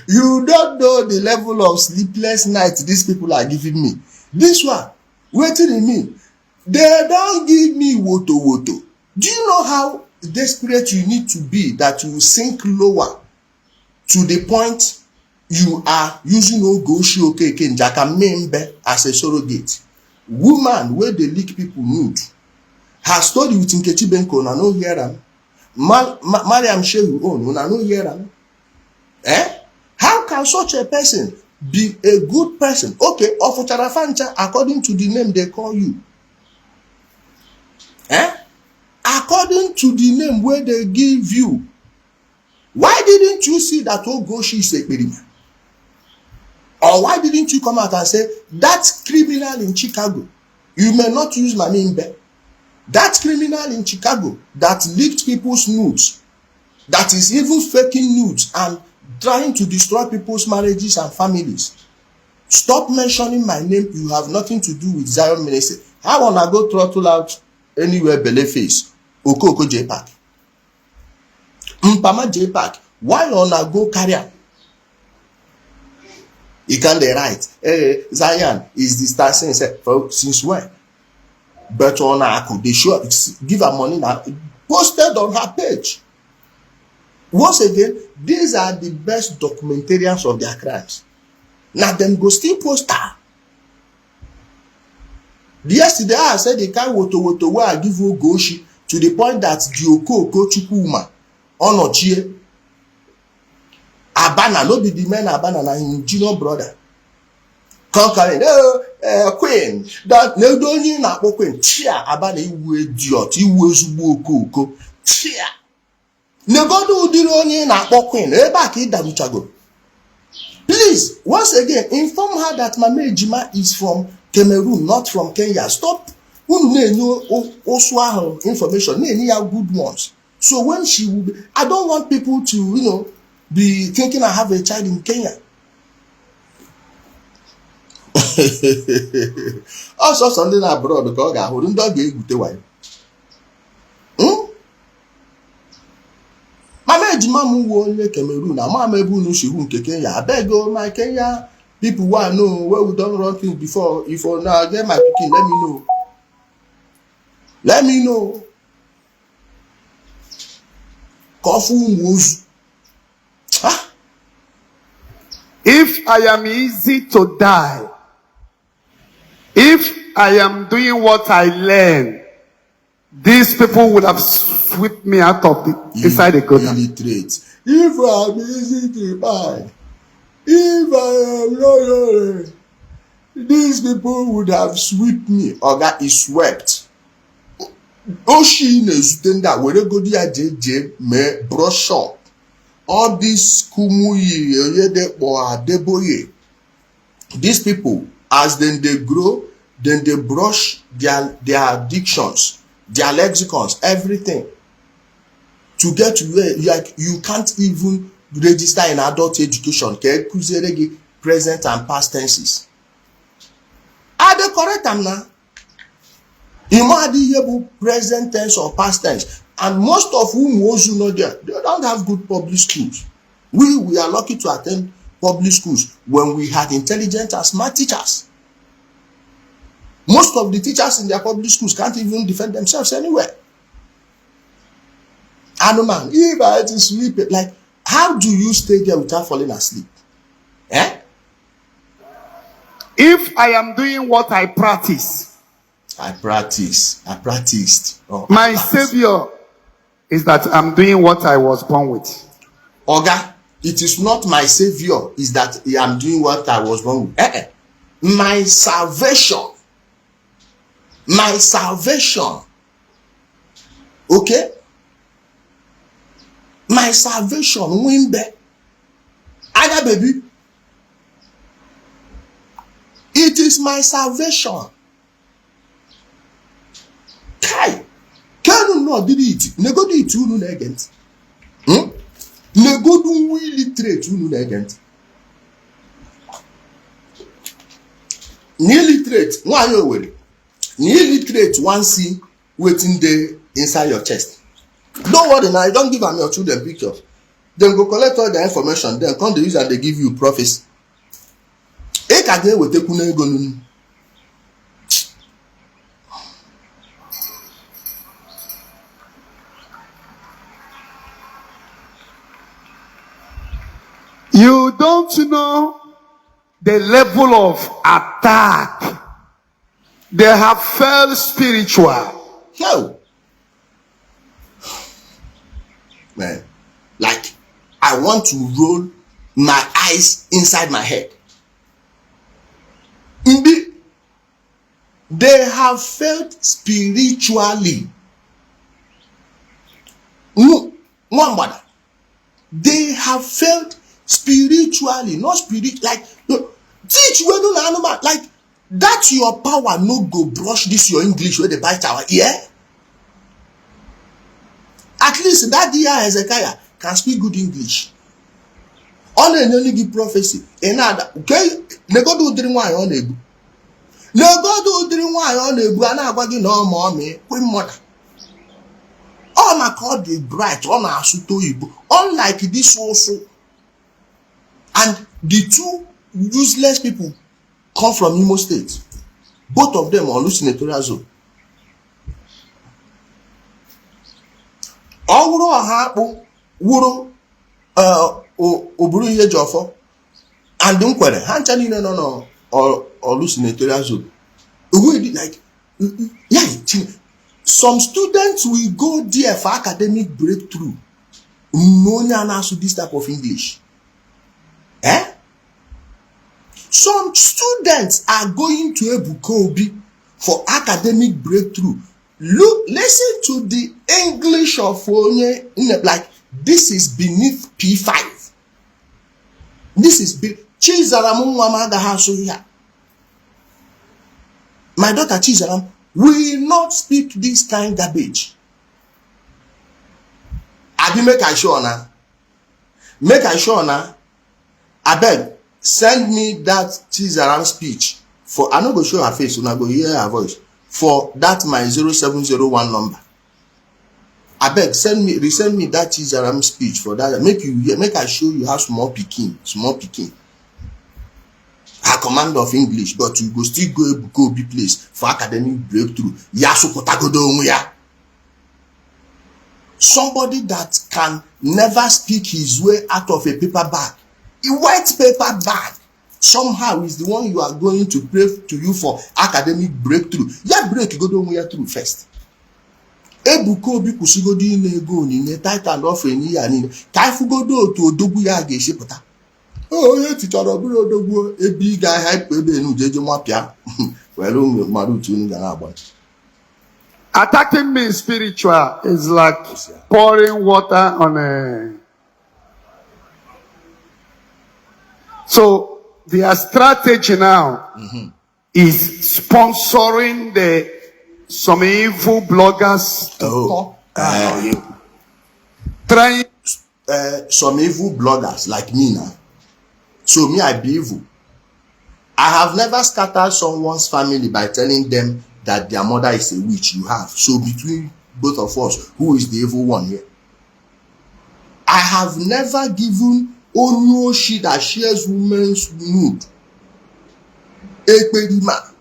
You don't know the level of sleepless nights these people are giving me. This one, waiting in me. They don't give me woto. Do you know how desperate you need to be that you sink lower to the point you are using Ogoshi Okeke Njaka member as a surrogate? Woman where they leak people nude. Her story with Nkechi Benko, na no hear am. Mariam Shehu own, na no hear am. How can such a person be a good person? Okay, Ofucharafancha, according to the name they call you. According to the name where they give you. Why didn't you see that Ogoshi is a criminal? Or why didn't you come out and say, that criminal in Chicago, you may not use my name there. That criminal in Chicago that leaked people's nudes, that is even faking nudes and trying to destroy people's marriages and families. Stop mentioning my name. You have nothing to do with Zion Ministry. I wanna go throttle out anywhere belle face. Okoko J Park. Mpama J Park. Why wanna go carry am? He can dey write, hey, Zion is distancing himself. Since when? But on her could they show give her money now? Posted on her page. Once again, these are the best documentarians of their crimes. Now them go still post her. Yesterday I said the kind woto where I give you goshi to the point that the Oko Chukuma on Ochie Abana, no be the men Abana na him junior brother. Conquering, queen. That no don't na queen. Chia Abana iwu idiot, iwu ezugbo Oko. Chia. Negodo udiri onye na queen. Eba ka idabuchago. Please, once again, inform her that Mama Ejima is from Cameroon, not from Kenya. Stop. Unu na-enyo osu ahụ information. Na-enye ya good ones. So when she will be, I don't want people to, be thinking I have a child in Kenya. Also, something abroad because I wouldn't dog egute why. Mama Ejima mu only Cameroon. Mama Ebu no she nke Kenya. I beg you, my Kenya people who know where we done wrong things before. If I now get my picking, let me know. Let me know. Kofu moves. If I am easy to die, if I am doing what I learn, these people would have swept me out of inside the gutter. Illiterate. If I am easy to buy, if I am loyal, these people would have swept me. Oga is swept. Oshi nezutenda were go dia jeje me brush up. All these kumuyi oyede or adeboye. These people, as then they grow, then they brush their addictions, their lexicons, everything. To get to where you can't even register in adult education. Present and past tenses. Are they correct am now? Imadi present tense or past tense. And most of whom also know they don't have good public schools. We are lucky to attend public schools when we had intelligent and smart teachers. Most of the teachers in their public schools can't even defend themselves anywhere. And man, if I had to sleep, like, how do you stay there without falling asleep? Eh? If I am doing what I practice, I practiced. My savior is that I'm doing what I was born with. Oga, it is not my savior, is that I am doing what I was born with. My salvation. Okay? My salvation, wimbe. Aga baby. It is my salvation. Kai. Can no did it? Nego do it unu negent. Nego do illiterate unu negent. Illiterate, why you worry? Illiterate one see waiting there inside your chest. Don't worry now, don't give them your children pictures. Then go collect all the information, then come the use and they give you prophecy. Again with the You don't know the level of attack. They have felt spiritual. No. Man, like, I want to roll my eyes inside my head. They have felt spiritually. No, one brother. They have felt spiritually, not spirit. Like, teach when you animal. Like, that's your power. No go brush this your English where they bite our ear. At least that dear Hezekiah can speak good English. Only give prophecy. Another okay, they go do drink wine on it. N'ogodo ụdịrị nwaanyị ọ na-egbu a na-agwa gị na ọmị queen mother. Ọ maka ọ dị bright, ọ na-asụta oyibo. Unlike this also. And the two useless people come from Imo State. Both of them are senatorial zone. Ọwụrụ ọha akpụ wụrụ oburu ihe jọfọ and nkwere ha ncha niile nọ n'olu senatorial zone. Like, yeah, some students will go there for academic breakthrough. No one answer this type of English. Some students are going to Ebuka for academic breakthrough. Listen to the English of Onye, like this is beneath P5. This is Chizaram my daughter Chizaram will not speak this kind garbage. I make I sure now. Make I sure now. I beg, send me that Chizaram speech for. I not go show her face, so I go hear her voice for that my 0701 number. I beg, resend me that Chizaram speech for that. Make I show you how small picking. Her command of English, but you go still go be place for academic breakthrough. Somebody that can never speak his way out of a paper bag. A white paper bag somehow is the one you are going to pray to you for academic breakthrough. Ya break go down where through first. Ebuko bi kusigodi na-ego onyinye title of enyi ya niile ka ifugodo otu odogwu ya ga-eshepụta. Oh, tichara bụrụ odogwu ebe ị ga-hype ebe enu jeje nwapịa were mmadụ otu unu gara agba. Attacking me spiritual is like pouring water on a. So their strategy now is sponsoring some evil bloggers to talk on you. Trying some evil bloggers like me now. So me, I be evil. I have never scattered someone's family by telling them that their mother is a witch. You have. So between both of us, who is the evil one here? I have never given Onyoshi that shares women's nude. Ekperima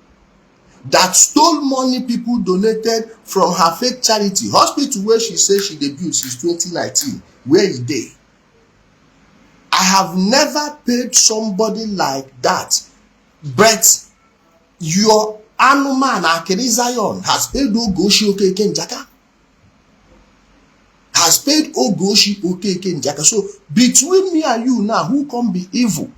that stole money people donated from her fake charity hospital where she says she debuted since 2019. Where is they? I have never paid somebody like that. But your Anuman Akeri Zion has paid Ogoshi Okeke Njaka. Has paid Ogoshi Okeke Njaka. So between me and you now, who can be evil?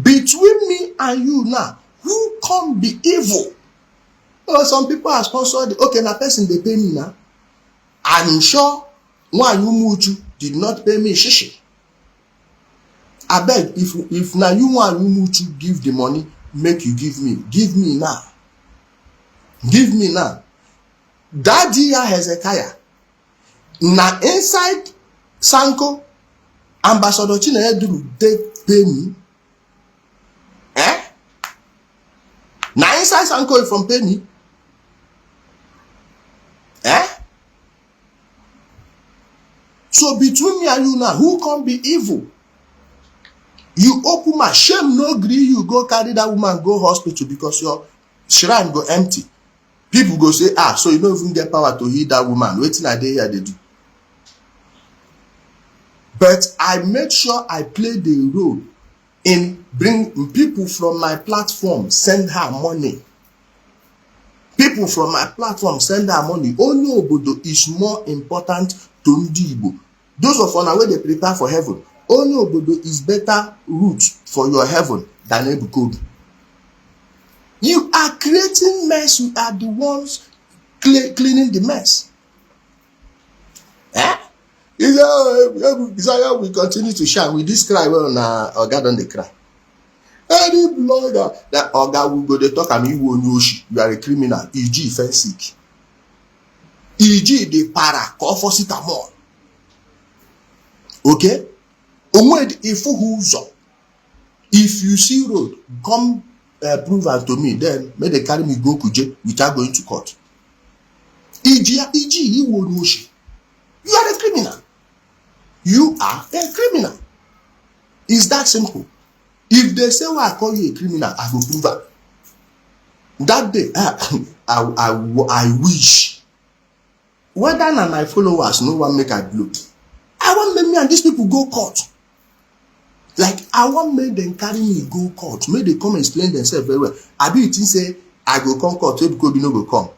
Between me and you now, who can be evil? Oh, some people are sponsored. Okay, now person they pay me now. I'm sure one Umuchu did not pay me shishi. I beg, if now you want Umuchu give the money, make you give me. Give me now. Give me now. That year Hezekiah. Now inside Sanko, Ambassador Chinedu, they pay me. Now inside Sanko from pay me. So between me and you now, who can be evil? You open my shame, no gree, you go carry that woman, go hospital because your shrine go empty. People go say, so you don't even get power to heal that woman. Waiting a day here they do. But I made sure I played the role in bring people from my platform, send her money. People from my platform send her money. Only Obodo is more important to Ndi Igbo. Those of us where they prepare for heaven, only Obodo is better route for your heaven than Ebukobi. You are creating mess. You are the ones cleaning the mess. Isaiah will continue to shine with this cry when God on the cry. Any blogger that Oga will go to talk and you will know you are a criminal. Iji sick. Iji the para call for sitamol. Okay? If you see road, come prove it to me, then may they carry me go Kuje without going to court. Iji, you are a criminal. You are a criminal. It's that simple. If they say, well, I call you a criminal, I will prove it. That day, I wish, whether na my followers, no one make a blow. I want me and these people go court. Like, I want me them carry me go court. May they come explain themselves very well. I be it say, I go come court, so because you no go come.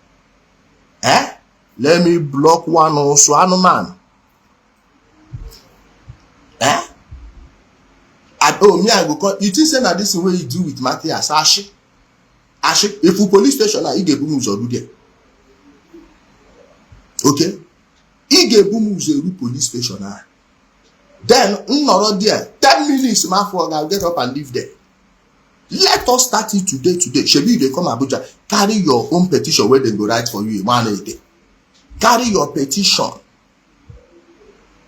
Let me block one also, man. I go come. You think say that this is what you do with Matthias? Ashi. If you police station, now, he get boom do there. Okay? He get boom police station now. Then, not there. 10 minutes, my father, I'll get up and leave there. Let us start it today. Shebi, they come Abuja, carry your own petition where they go write for you one day. Carry your petition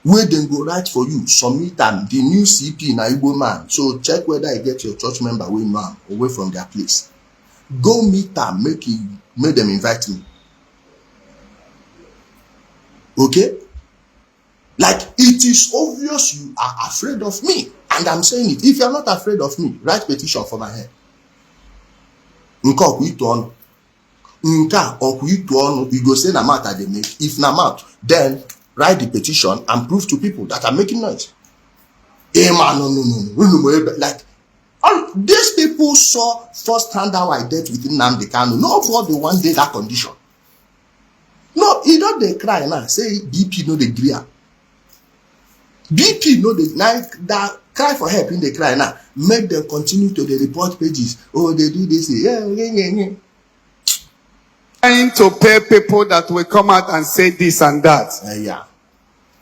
where they go write for you. Submit them, the new CP in Igbo man. So check whether you get your church member away from their place. Go meet them, make them invite me. Okay? Like, it is obvious you are afraid of me. And I'm saying it. If you are not afraid of me, write petition for my head. You go say Namat they make. If Namat, then write the petition and prove to people that I'm making noise. No. Like, all these people saw firsthand how I dealt with Nnamdi Kanu. Nobody one day that condition. No, he don't they cry now. Say BP no they agree. BP no they that cry for help in the cry now. Make them continue to the report pages. Oh, they do this. Yeah. Trying to pay people that will come out and say this and that. Yeah.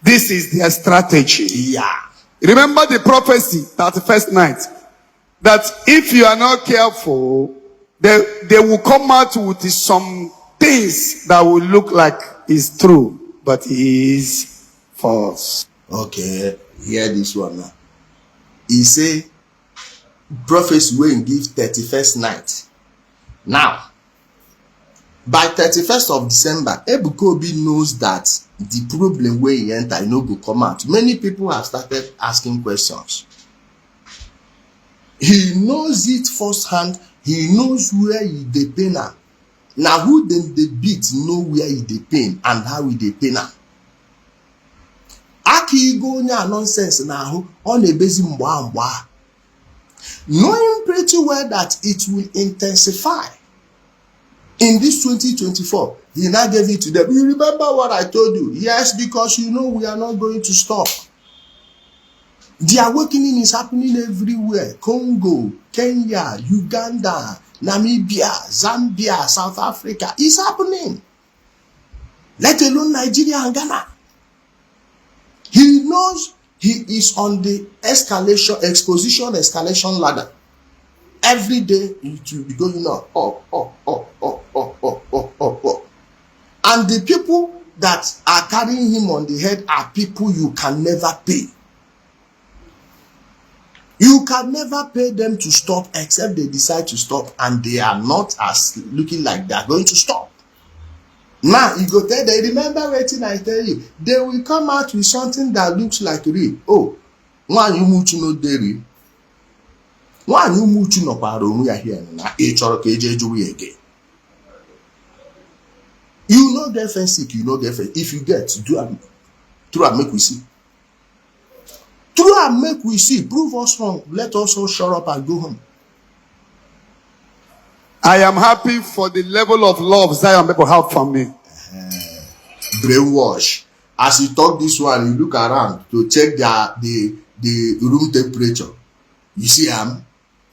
This is their strategy. Yeah. Remember the prophecy that the first night, that if you are not careful, they will come out with some things that will look like is true, but is false. Okay, hear this one now. He say, prophecy will give 31st night. Now, by 31st of December, Ebukobi knows that the problem where he enter, no go come out. Many people have started asking questions. He knows it firsthand. He knows where he dey pain am. Now who them they beat know where he dey pain and how he dey pain am. Aki go nya nonsense now on a basic mwa. Knowing pretty well that it will intensify in this 2024. He now gave it to them. You remember what I told you? Yes, because you know we are not going to stop. The awakening is happening everywhere. Congo, Kenya, Uganda, Namibia, Zambia, South Africa. It's happening. Let alone Nigeria and Ghana. He knows he is on the escalation ladder. Every day it will be going up. And the people that are carrying him on the head are people you can never pay. You can never pay them to stop except they decide to stop, and they are not as looking like they are going to stop. Now, you go tell them, remember waiting I tell you, they will come out with something that looks like real. Oh, one you much no dairy. One you much no paro we are here na again. You know get sick, you know get if you get do am make we see. Through and make we see, prove us wrong. Let us all shut up and go home. I am happy for the level of love Zion people have from me. Brainwash. As you talk this one, you look around to check the room temperature. You see, I'm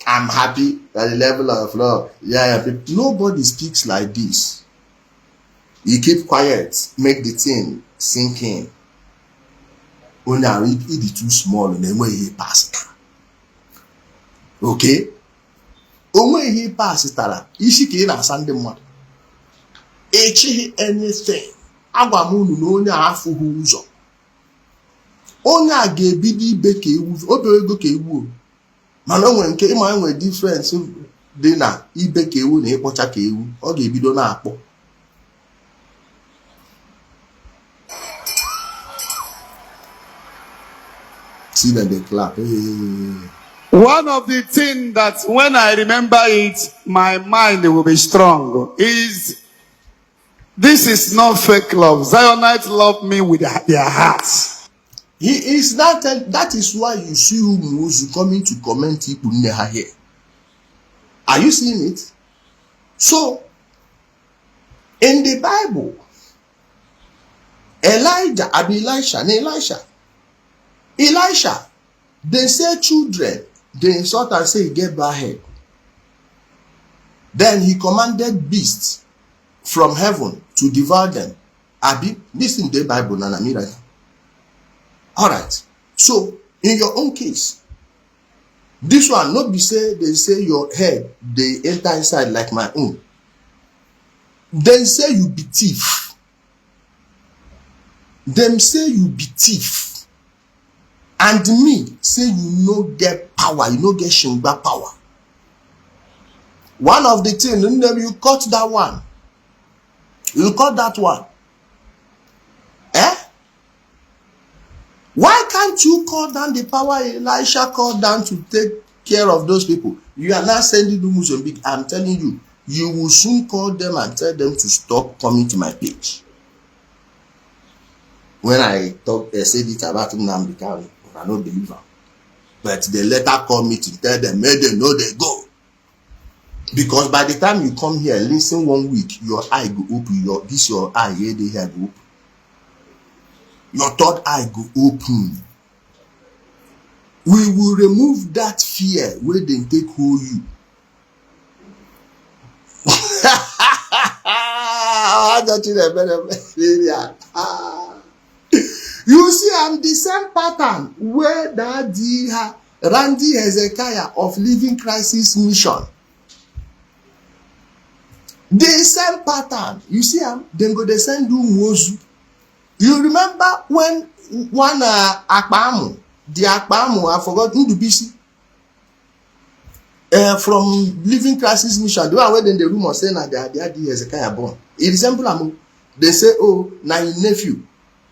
happy at the level of love. Yeah, nobody speaks like this. You keep quiet, make the thing sink in. When I read it too small and then when he pass it. Okay? When he pass it, Ishi ki na Sunday morning. Echi anything. Agwa munu no nya afuhu uzo. onye a ga-ebido ibe ka ewu obere ego ka ewu mana o nwere nke ịma enwere difference dị na ibe ka ewu na ịkpọcha ka ewu ọ ga-ebido na-akpọ. See them they clap. Hey. One of the things that when I remember it, my mind will be strong is this is not fake love. Zionites love me with their hearts. He is not. That is why you see Umuzu coming to comment people here. Are you seeing it? So, in the Bible, Elisha, they say children, they insult and say he get bad head. Then he commanded beasts from heaven to devour them. Abi, this in the Bible, Nana Mira. Alright. So, in your own case, this one not be say they say your head, they enter inside like my own. Then say you be thief. Them say you be thief. And me say you no get power, you no get shingba power. One of the things, you cut that one. You cut that one. Eh? Why can't you call down the power Elisha called down to take care of those people? You are not sending them Mozambique. I'm telling you, you will soon call them and tell them to stop coming to my page. When I said it about Nnamdi Kanu, I don't believe them. But they later call me to tell them, may they know they go. Because by the time you come here, listen 1 week, your eye go open. Your eye here, they have go open. Your third eye go open. We will remove that fear where they take hold you. You see, I'm the same pattern where that Randy Hezekiah of Living Crisis Mission. The same pattern. You see, then go they send you Mozu. You remember when one Akpamu, the Akpamu, I forgot who to be from Living Crisis Mission, the one where then the rumor saying that they are the Hezekiah born. It resembles they say, oh, now your nephew.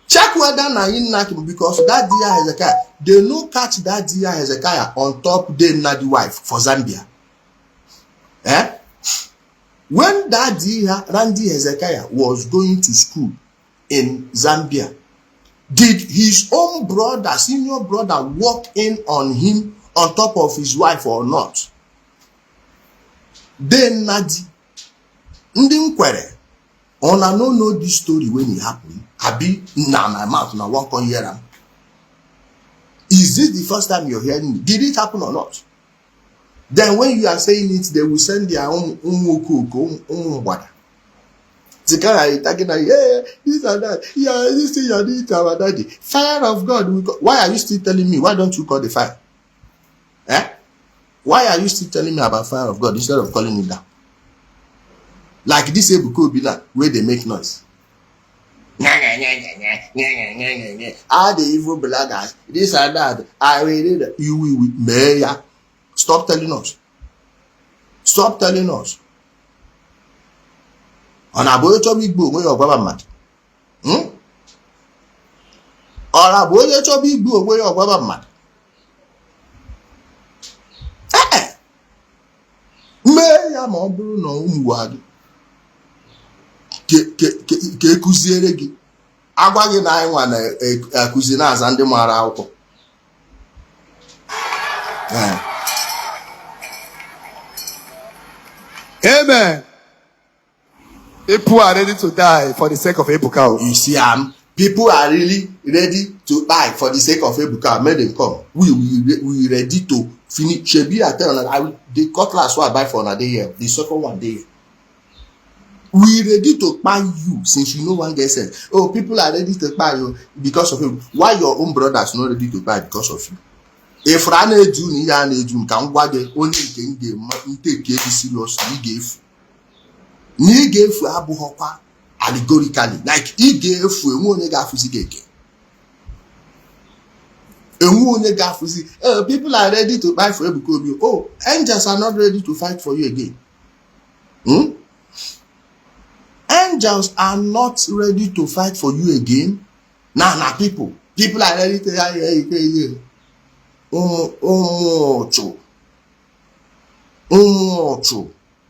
Check whether na in Nakim because that dear Hezekiah, they no catch that dear Hezekiah on top they na the wife for Zambia. Eh? When that dear Randy Hezekiah was going to school in Zambia, did his own brother, senior brother, walk in on him on top of his wife or not? Then Nadi, Ndi Nkwere, I no know this story when it happened. Abi na my mouth na one can hear am. Is this the first time you're hearing it? Did it happen or not? Then when you are saying it, they will send their own water. The guy talking like, yeah, this and that. Yeah, this thing you need to our daddy. Fire of God. Why are you still telling me? Why don't you call the fire? Eh? Why are you still telling me about fire of God instead of calling it down? Like this Ebuko Bila, where they make noise. Ah, the evil bloggers, this and that. I read it. You will, Mayor. Stop telling us. Stop telling us. On a boy to big book, where your government. On a boy to big book, where your government. Eh? Mayor, my Bruno, Umuwagi. Ke kuziere gị agwa gị na anyị nwa na akuzi na aza ndị mara akwụkwọ. Amen. People are ready to die for the sake of Ebuka. You see, people are really ready to die for the sake of Ebuka. Make them come. We ready to finish. Shebi I tell you, the cutlass one I buy for another year. The second one day. We ready to buy you since you know one guy said, oh, people are ready to buy you because of him. Why your own brothers not ready to buy because of you? If Rana do ni ya na edu nka ngwa de only nke nge take it seriously ni gefu abuhokwa allegorically like he gave enwe onye ga afuzi gege. People are ready to fight for Ebuka. Oh, angels are not ready to fight for you again. Angels are not ready to fight for you again. Nah, people are ready to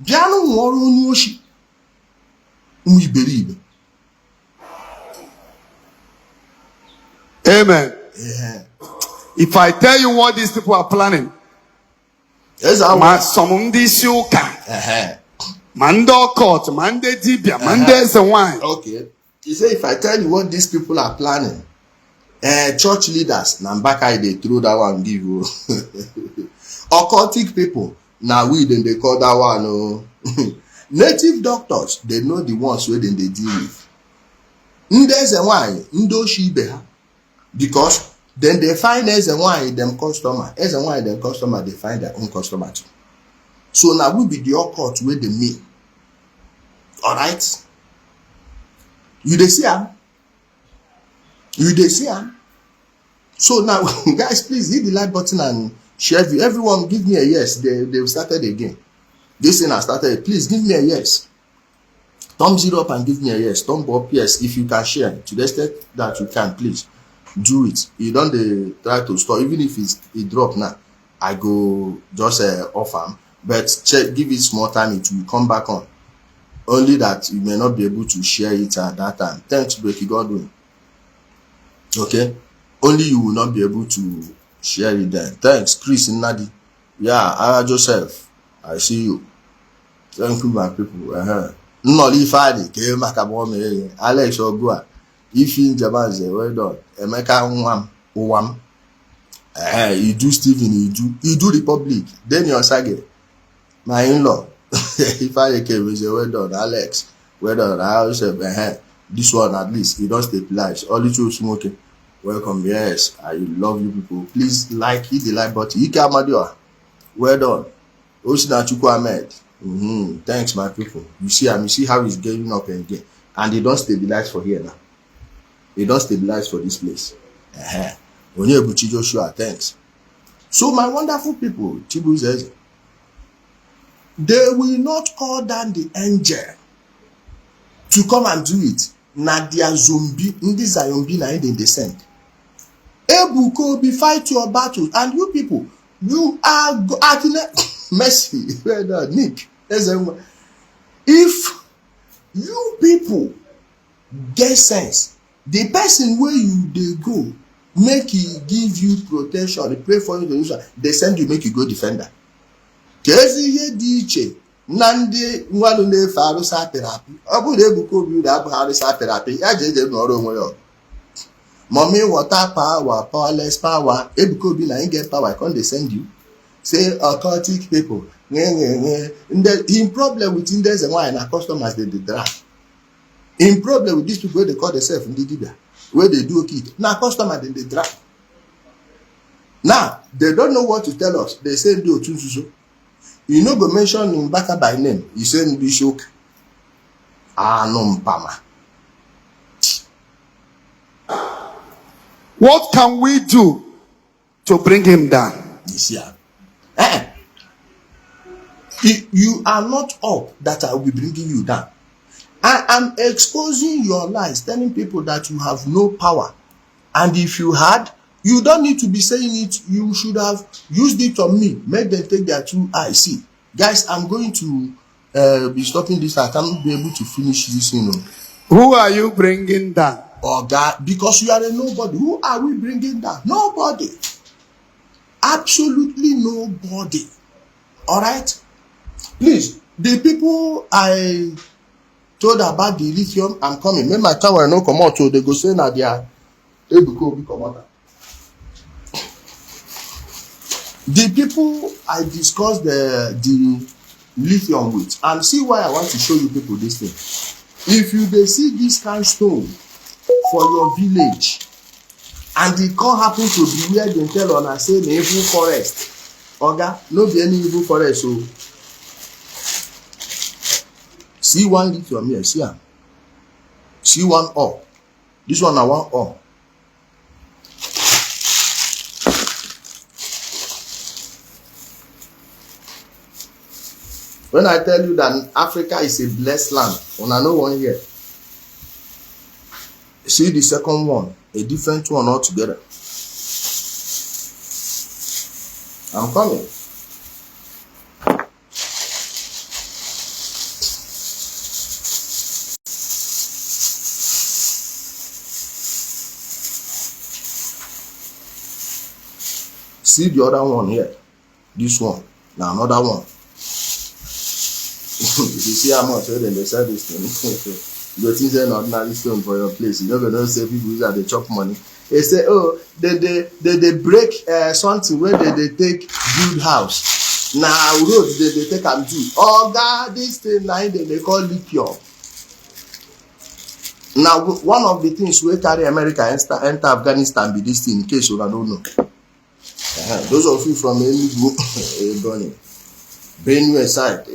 Biano nworo onye oshi. Iberibe. Amen. Yeah. If I tell you what these people are planning, Mando court, Mande Dibia, Mande wine. Okay. He said, if I tell you what these people are planning, church leaders, Nambaka, they throw that one, give you. Occultic people, now then they call that one. Oh. Native doctors, they know the ones where they deal with. There's a wine, Ndo Shibeha. Because then they find as a wine them customer. As a wine them customer, they find their own customer too. So now we be the occult where they meet. Alright? You dey see am? You dey see am? So now, guys, please hit the like button and share video. Everyone give me a yes. They've started again. This thing has started. Please give me a yes. Thumbs it up and give me a yes. Thumb up, yes. If you can share to the extent that you can, please do it. You don't try to store, even if it drop now. I go just off am, but check, give it small time. It will come back on. Only that you may not be able to share it at that time. Thanks, Breaky Godwin. Okay, only you will not be able to share it then. Thanks, Chris Nadi. Yeah, Joseph, I see you. Thank you, my people. Nnoli Fadi, Alex Ogua, Ifi Jabaze, well done. Emeka Uwam. You do Stephen, you do Republic. Then your Sage, my in-law. If I came, say, well done, Alex. Well done, I say, this one at least, you don't stabilize. All the two smoking. Welcome, yes. I love you people. Please hit the like button. Ike Amadioa. Well done. Osina Chukwu Ahmed. Thanks, my people. You see how he's getting up again. And they don't stabilize for here now. They don't stabilize for this place. Onyebuchi Joshua, thanks. So my wonderful people, Chibu says, they will not call down the angel to come and do it. Na dia zombie, ndi zombie na in they send. Ebuko be fight your battle, and you people, you are mercy. Nick, if you people get sense, the person where you they go, make he give you protection, they pray for you, they send you, make you go defender. Kezi ye diche nandi nwanu ne faru sa therapy. Obu de Ebuko bi da faru sa therapy. Ya jeje no ro won yo. Mommy water power, powerless power. Ebuko bi na get power. Can they send you? Say occultic people. In problem with Indians and why na customers they drag. In problem with these people they call themselves Ndi Igbo. Where they do kit. Na customer then they drag. Now they don't know what to tell us. They say do Otunsuso. You know, go mention Mbaka by name. You say Bishop. No Mpama. What can we do to bring him down? Isiagu. You are not up that I will be bringing you down. I am exposing your lies, telling people that you have no power. And if you had, you don't need to be saying it. You should have used it on me. Make them take their true eye. See, guys, I'm going to be stopping this. I can't be able to finish this. Who are you bringing down? Oh God, because you are a nobody. Who are we bringing down? Nobody. Absolutely nobody. All right. Please, the people I told about the lithium, I'm coming. Make my tower no come out, so they go say na dia Ebuko be come out. The people I discussed the lithium with, and see why I want to show you people this thing. If you they see this kind of stone for your village, and it can't happen to be where they tell on and say the evil forest, Oga, no be any evil forest. So see one lithium here, see am. See one ore. This one na one ore. When I tell you that Africa is a blessed land, when I know one here, see the second one, a different one altogether. I'm coming. See the other one here. This one. Now another one. If you see how much they sell this thing, you think they're an ordinary stone for your place. You're not gonna say people use that they chop money. They say, oh, they break something where they take build house. Now road they take and do. Oh God, this thing now they call lithium. Now one of the things we carry America enter Afghanistan be this thing, in case you don't know. Those of you from Enugu, Benue side,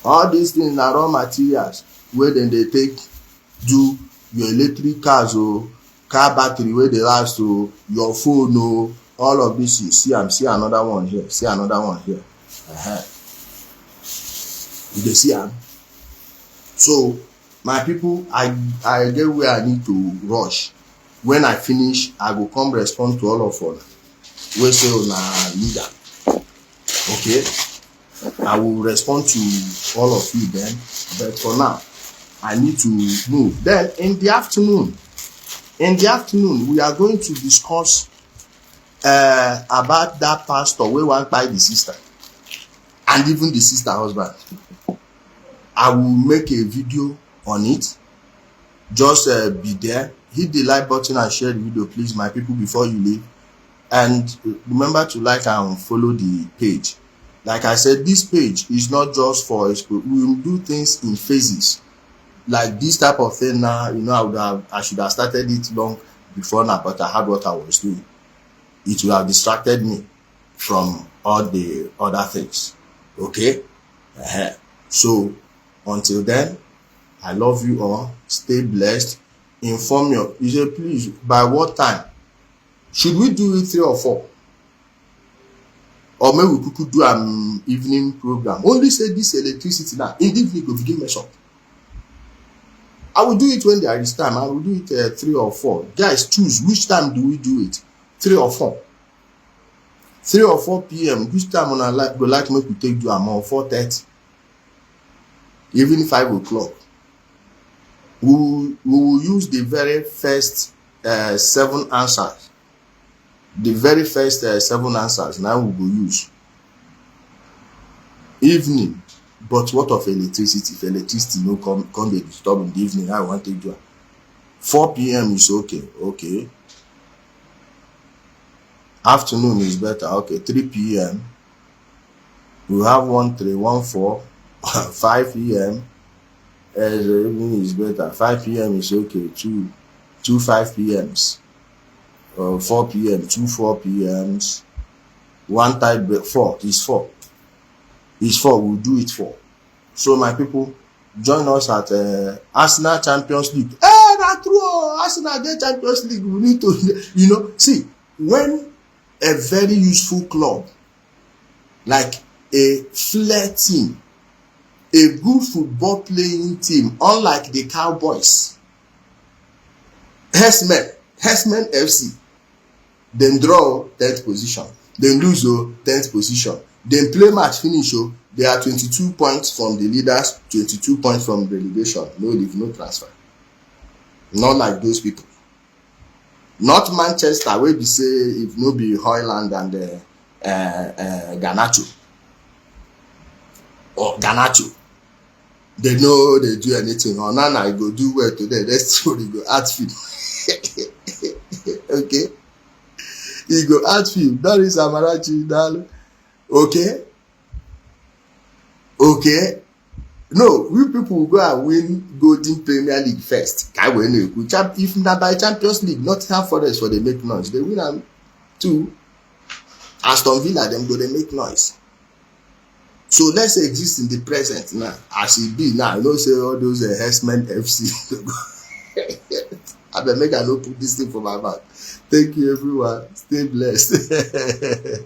all these things are raw materials where then they take do your electric cars or car battery where they last to your phone or all of this. You see, see another one here. See another one here. You see, so my people, I get where I need to rush. When I finish, I will come respond to all of us. We say na leader. Okay, I will respond to all of you then. But for now, I need to move. Then in the afternoon, we are going to discuss about that pastor we want by the sister and even the sister husband. I will make a video on it. Just be there, hit the like button and share the video, please, my people, before you leave. And remember to like and follow the page. Like I said, this page is not just for we will do things in phases. Like this type of thing now, you know, I should have started it long before now, but I had what I was doing. It will have distracted me from all the other things. Okay? So until then, I love you all. Stay blessed. Inform you. You say, please, by what time? Should we do it 3 or 4? Or maybe we could do an evening program. Only say this electricity now. In the evening, we begin mess up. I will do it when there is time. I will do it 3 or 4. Guys, choose which time do we do it? 3 or 4. 3 or 4 p.m. Which time on I like go like make we take do am 4:30. Even 5 o'clock. We will use the very first 7 answers. The very first 7 answers now we will use. Evening. But what of electricity? If electricity no come dey disturb in the evening, I want to do it. 4 p.m. is okay. Okay. Afternoon is better. Okay. 3 p.m. We have 1 3, 1 4. 5 p.m. Evening is better. 5 p.m. is okay. 2 5 p.m.s. 4 p.m. 2 4 p.m.s. 1 type break. 4 is 4. It's 4. We'll do it 4. So my people, join us at Arsenal Champions League. That's true. Arsenal get Champions League. We need to, see, when a very useful club like a flair team, a good football playing team, unlike the Cowboys, Hessman FC, then draw 10th position, then lose 10th position, then play match finish, they are 22 points from the leaders, 22 points from relegation, no leave, no transfer. Not like those people. Not Manchester, where we say if no be Hoyland and Garnacho or Garnacho, they know they do anything. Or now I go do well today. Let's story go outfield. Okay, he go outfield. That is Amarachi. Okay. No, we people will go and win Golden Premier League first. If not by Champions League, Nottingham Forest for they make noise. They win them too. Aston Villa them go they make noise. So let's exist in the present now. As it be now, say all those Hessman FC. I better make I no put this thing for my mouth. Thank you, everyone. Stay blessed.